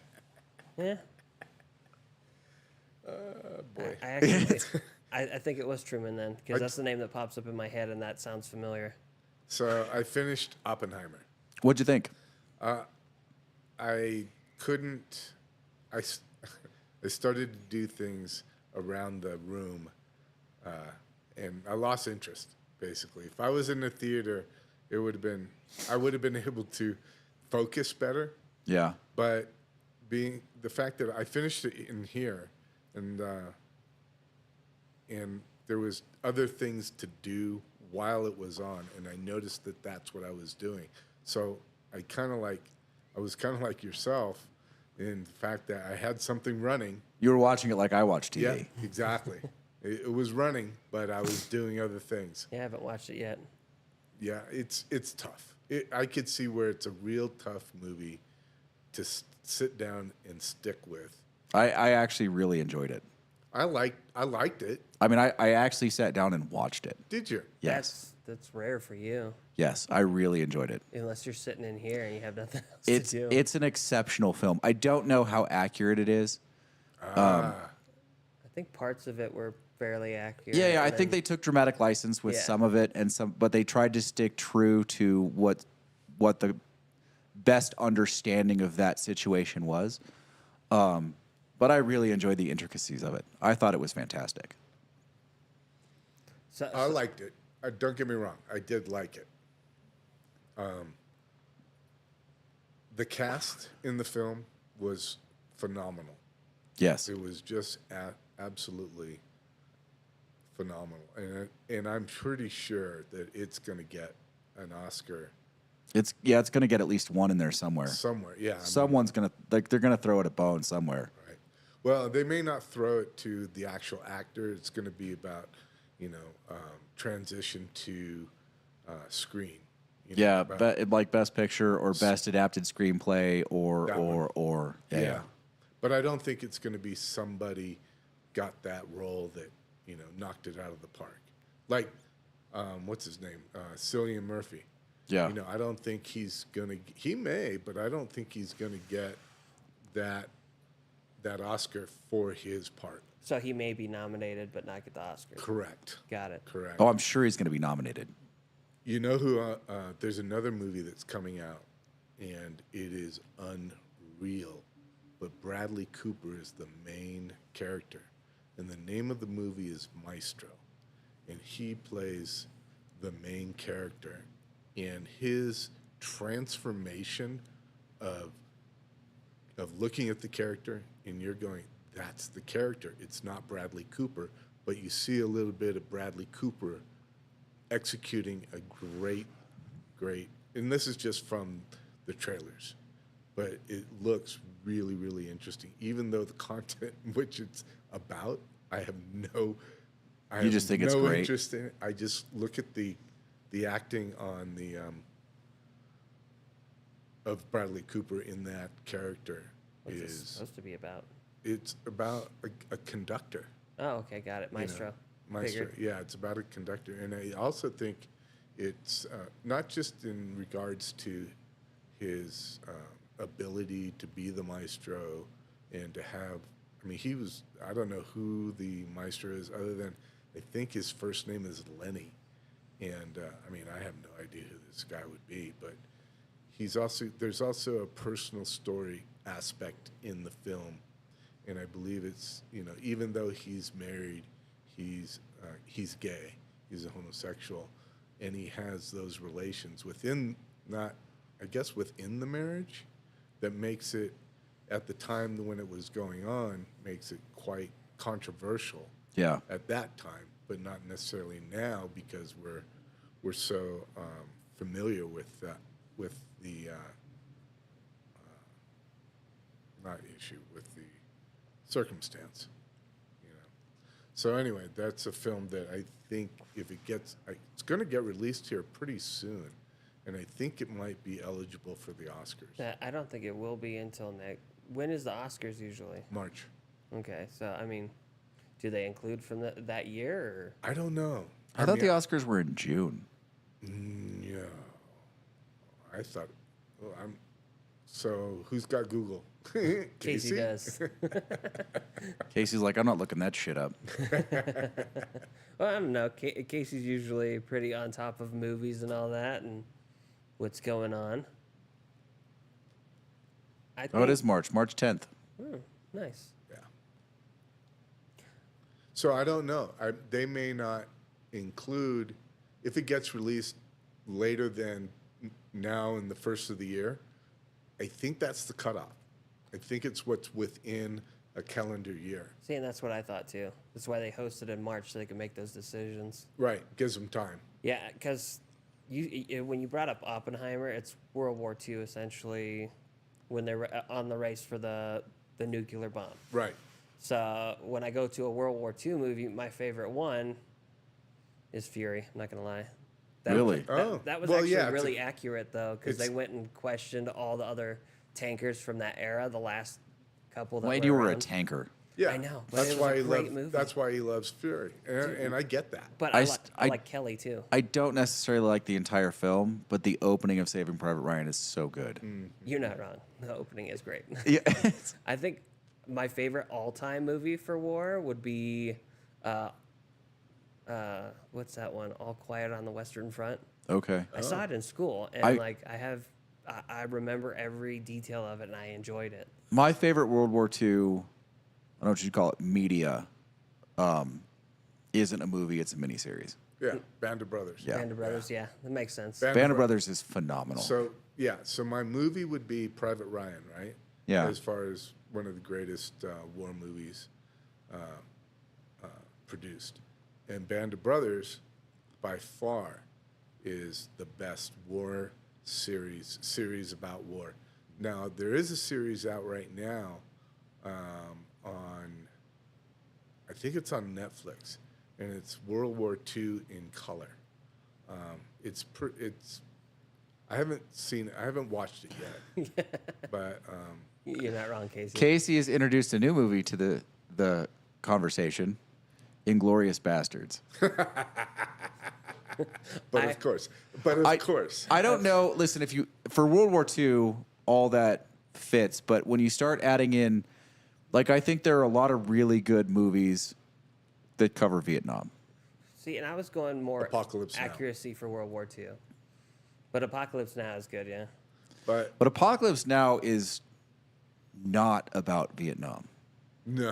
Yeah. Boy. I actually, I think it was Truman then because that's the name that pops up in my head and that sounds familiar. So I finished Oppenheimer. What'd you think? I couldn't. I started to do things around the room, and I lost interest. Basically, if I was in the theater, it would have been. I would have been able to focus better. Yeah. But being the fact that I finished it in here, and there was other things to do while it was on, and I noticed that that's what I was doing. So I kind of like, I was kind of like yourself in the fact that I had something running. You were watching it like I watch TV. Yeah, exactly. It was running, but I was doing other things. Yeah, I haven't watched it yet. Yeah, it's tough. I could see where it's a real tough movie to sit down and stick with. I actually really enjoyed it. I liked it. I mean, I actually sat down and watched it. Did you? Yes. That's rare for you, Yes, I really enjoyed it. unless you're sitting in here and you have nothing else It's to do. it's an exceptional film. I don't know how accurate it is. I think parts of it were fairly accurate. Yeah, I and think then- they took dramatic license with Yeah. some of it and some, but they tried to stick true to what the best understanding of that situation was. But I really enjoyed the intricacies of it. I thought it was fantastic. I liked it. Don't get me wrong. I did like it. The cast in the film was phenomenal. Yes. It was just absolutely phenomenal, and I'm pretty sure that it's going to get an Oscar It's going to get at least one in there somewhere. somewhere. Yeah, I mean, Someone's going to they're going to throw it a bone somewhere. right. Well, they may not throw it to the actual actor. It's going to be about transition to screen. Yeah, about- like best picture or best adapted screenplay That one. or yeah. But I don't think it's going to be somebody got that role that knocked it out of the park. Like, what's his name? Cillian Murphy. Yeah. I don't think he's gonna. He may, but I don't think he's gonna get that Oscar for his part. So he may be nominated, but not get the Oscar. Correct. Got it. Correct. Oh, I'm sure he's going to be nominated. You know who? There's another movie that's coming out, and it is unreal. But Bradley Cooper is the main character, and the name of the movie is Maestro, and he plays the main character, and his transformation of looking at the character, and you're going, that's the character. It's not Bradley Cooper, but you see a little bit of Bradley Cooper executing a great, and this is just from the trailers, but it looks really, really interesting. Even though the content in which it's about, I have no great? interest in it. I just look at the acting on the of Bradley Cooper in that character What's this is supposed to be about? it's about a conductor. Oh, okay, got it. Maestro. Maestro, Figured. yeah, it's about a conductor, and I also think it's not just in regards to his ability to be the maestro and to have. I mean, I don't know who the maestro is, other than I think his first name is Lenny, and I mean, I have no idea who this guy would be, but there's also a personal story aspect in the film, and I believe it's even though he's married, he's gay, he's a homosexual, and he has those relations within within the marriage that makes it, at the time when it was going on, makes it quite controversial Yeah. at that time, but not necessarily now, because we're so familiar with the not issue, with the circumstance. So anyway, that's a film that I think if it it's going to get released here pretty soon, and I think it might be eligible for the Oscars. I don't think it will be until next. When is the Oscars usually? March. Okay, so I mean, do they include from that year? Or? I don't know. I thought the Oscars were in June. No. I thought. Well, so who's got Google? Casey does. Casey's like, I'm not looking that shit up. Well, I don't know. Casey's usually pretty on top of movies and all that, and what's going on. Oh, it is March 10th. Nice. Yeah. So I don't know. They may not include, if it gets released later than now in the first of the year, I think that's the cutoff. I think it's what's within a calendar year. See, and that's what I thought too. That's why they hosted in March, so they could make those decisions. Right. Gives them time. Yeah, because when you brought up Oppenheimer, it's World War II essentially when they're on the race for the nuclear bomb. Right. So when I go to a World War II movie, my favorite one is Fury. I'm not gonna lie. Really? That was Well, actually yeah, really accurate though, because they it's- went and questioned all the other tankers from that era, the last couple that Why were you were a around. tanker? Yeah, I know, but That's it was why a he great loves. movie. That's why he loves Fury, and I get that. But I I st- I- like Kelly too. I don't necessarily like the entire film, but the opening of Saving Private Ryan is so good. You're not wrong. The opening is great. Yeah. I think my favorite all-time movie for war would be, what's that one? All Quiet on the Western Front. Okay. I saw it in school, and I remember every detail of it, and I enjoyed it. My favorite World War II, I don't know what you'd call it, media, isn't a movie, it's a miniseries. Yeah, Band of Brothers. Yeah. Band of Brothers, yeah, that makes sense. Band of Brothers is phenomenal. So so my movie would be Private Ryan, right? Yeah. As far as one of the greatest war movies produced, and Band of Brothers, by far, is the best war series about war. Now there is a series out right now on, I think it's on Netflix, and it's World War II in color. It's I haven't watched it yet, but You're not wrong, Casey. Casey has introduced a new movie to the conversation, Inglorious Bastards. of course, I don't know. Listen, for World War II, all that fits, but when you start adding in, like, I think there are a lot of really good movies that cover Vietnam. See, and I was going more Apocalypse Now. accuracy for World War II. But Apocalypse Now is good, yeah. But But Apocalypse Now is not about Vietnam. no,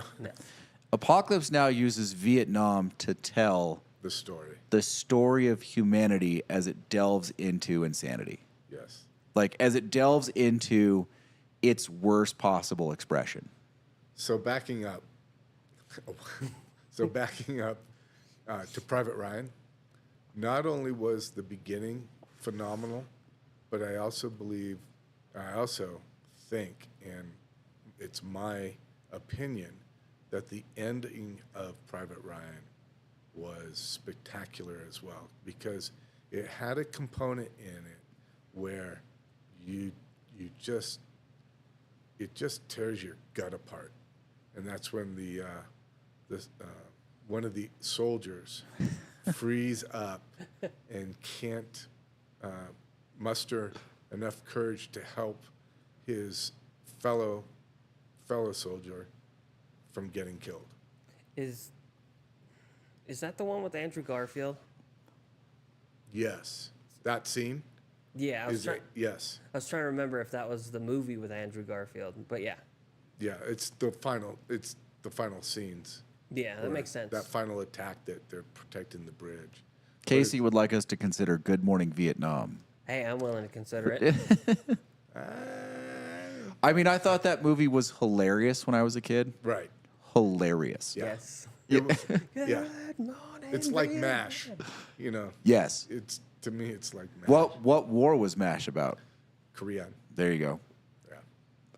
Apocalypse Now uses Vietnam to tell the story. the story of humanity as it delves into insanity. Yes. Like, as it delves into its worst possible expression. So backing up, to Private Ryan, not only was the beginning phenomenal, but I also think, and it's my opinion, that the ending of Private Ryan was spectacular as well, because it had a component in it where it just tears your gut apart, and that's when one of the soldiers frees up and can't muster enough courage to help his fellow soldier from getting killed. Is that the one with Andrew Garfield? Yes, that scene. Yeah, I was trying Yes, to remember if that was the movie with Andrew Garfield, but yeah. yeah. It's the final scenes. Yeah, that where makes sense. That final attack that they're protecting the bridge. Casey would like us to consider Good Morning Vietnam. Hey, I'm willing to consider it. I mean, I thought that movie was hilarious when I was a kid. Right. Hilarious. Yeah. Yes. It was, yeah. Good morning, It's like Vietnam. MASH. Yes. It's, to me, it's like MASH. What war was MASH about? Korean. There you go. Yeah.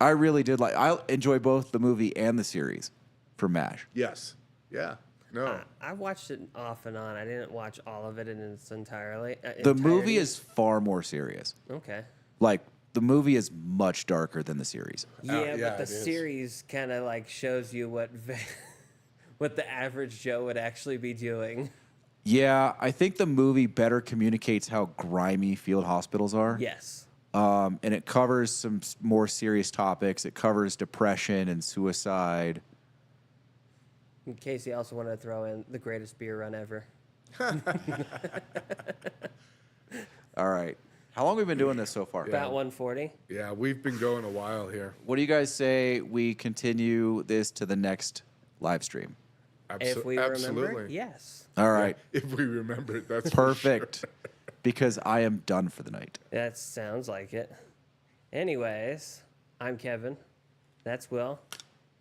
I really did I enjoy both the movie and the series for MASH. Yes. Yeah. No. I watched it off and on. I didn't watch all of it in its entirely. The movie is far more serious. Okay. Like, the movie is much darker than the series. Yeah, yeah, but the it is. series kind of like shows you what what the average Joe would actually be doing. Yeah, I think the movie better communicates how grimy field hospitals are. Yes. And it covers some more serious topics. It covers depression and suicide. And Casey also wanted to throw in the greatest beer run ever. All right. How long have we been doing this so far? About 140. Yeah, we've been going a while here. What do you guys say we continue this to the next live stream? If we Absolutely. remember, yes. All right. If we remember it, that's for Perfect. Because I am done for the night. That sounds like it. Anyways, I'm Kevin. That's Will.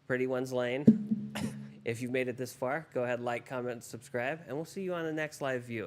Pretty One's Lane. If you've made it this far, go ahead, like, comment, and subscribe, and we'll see you on the next live view.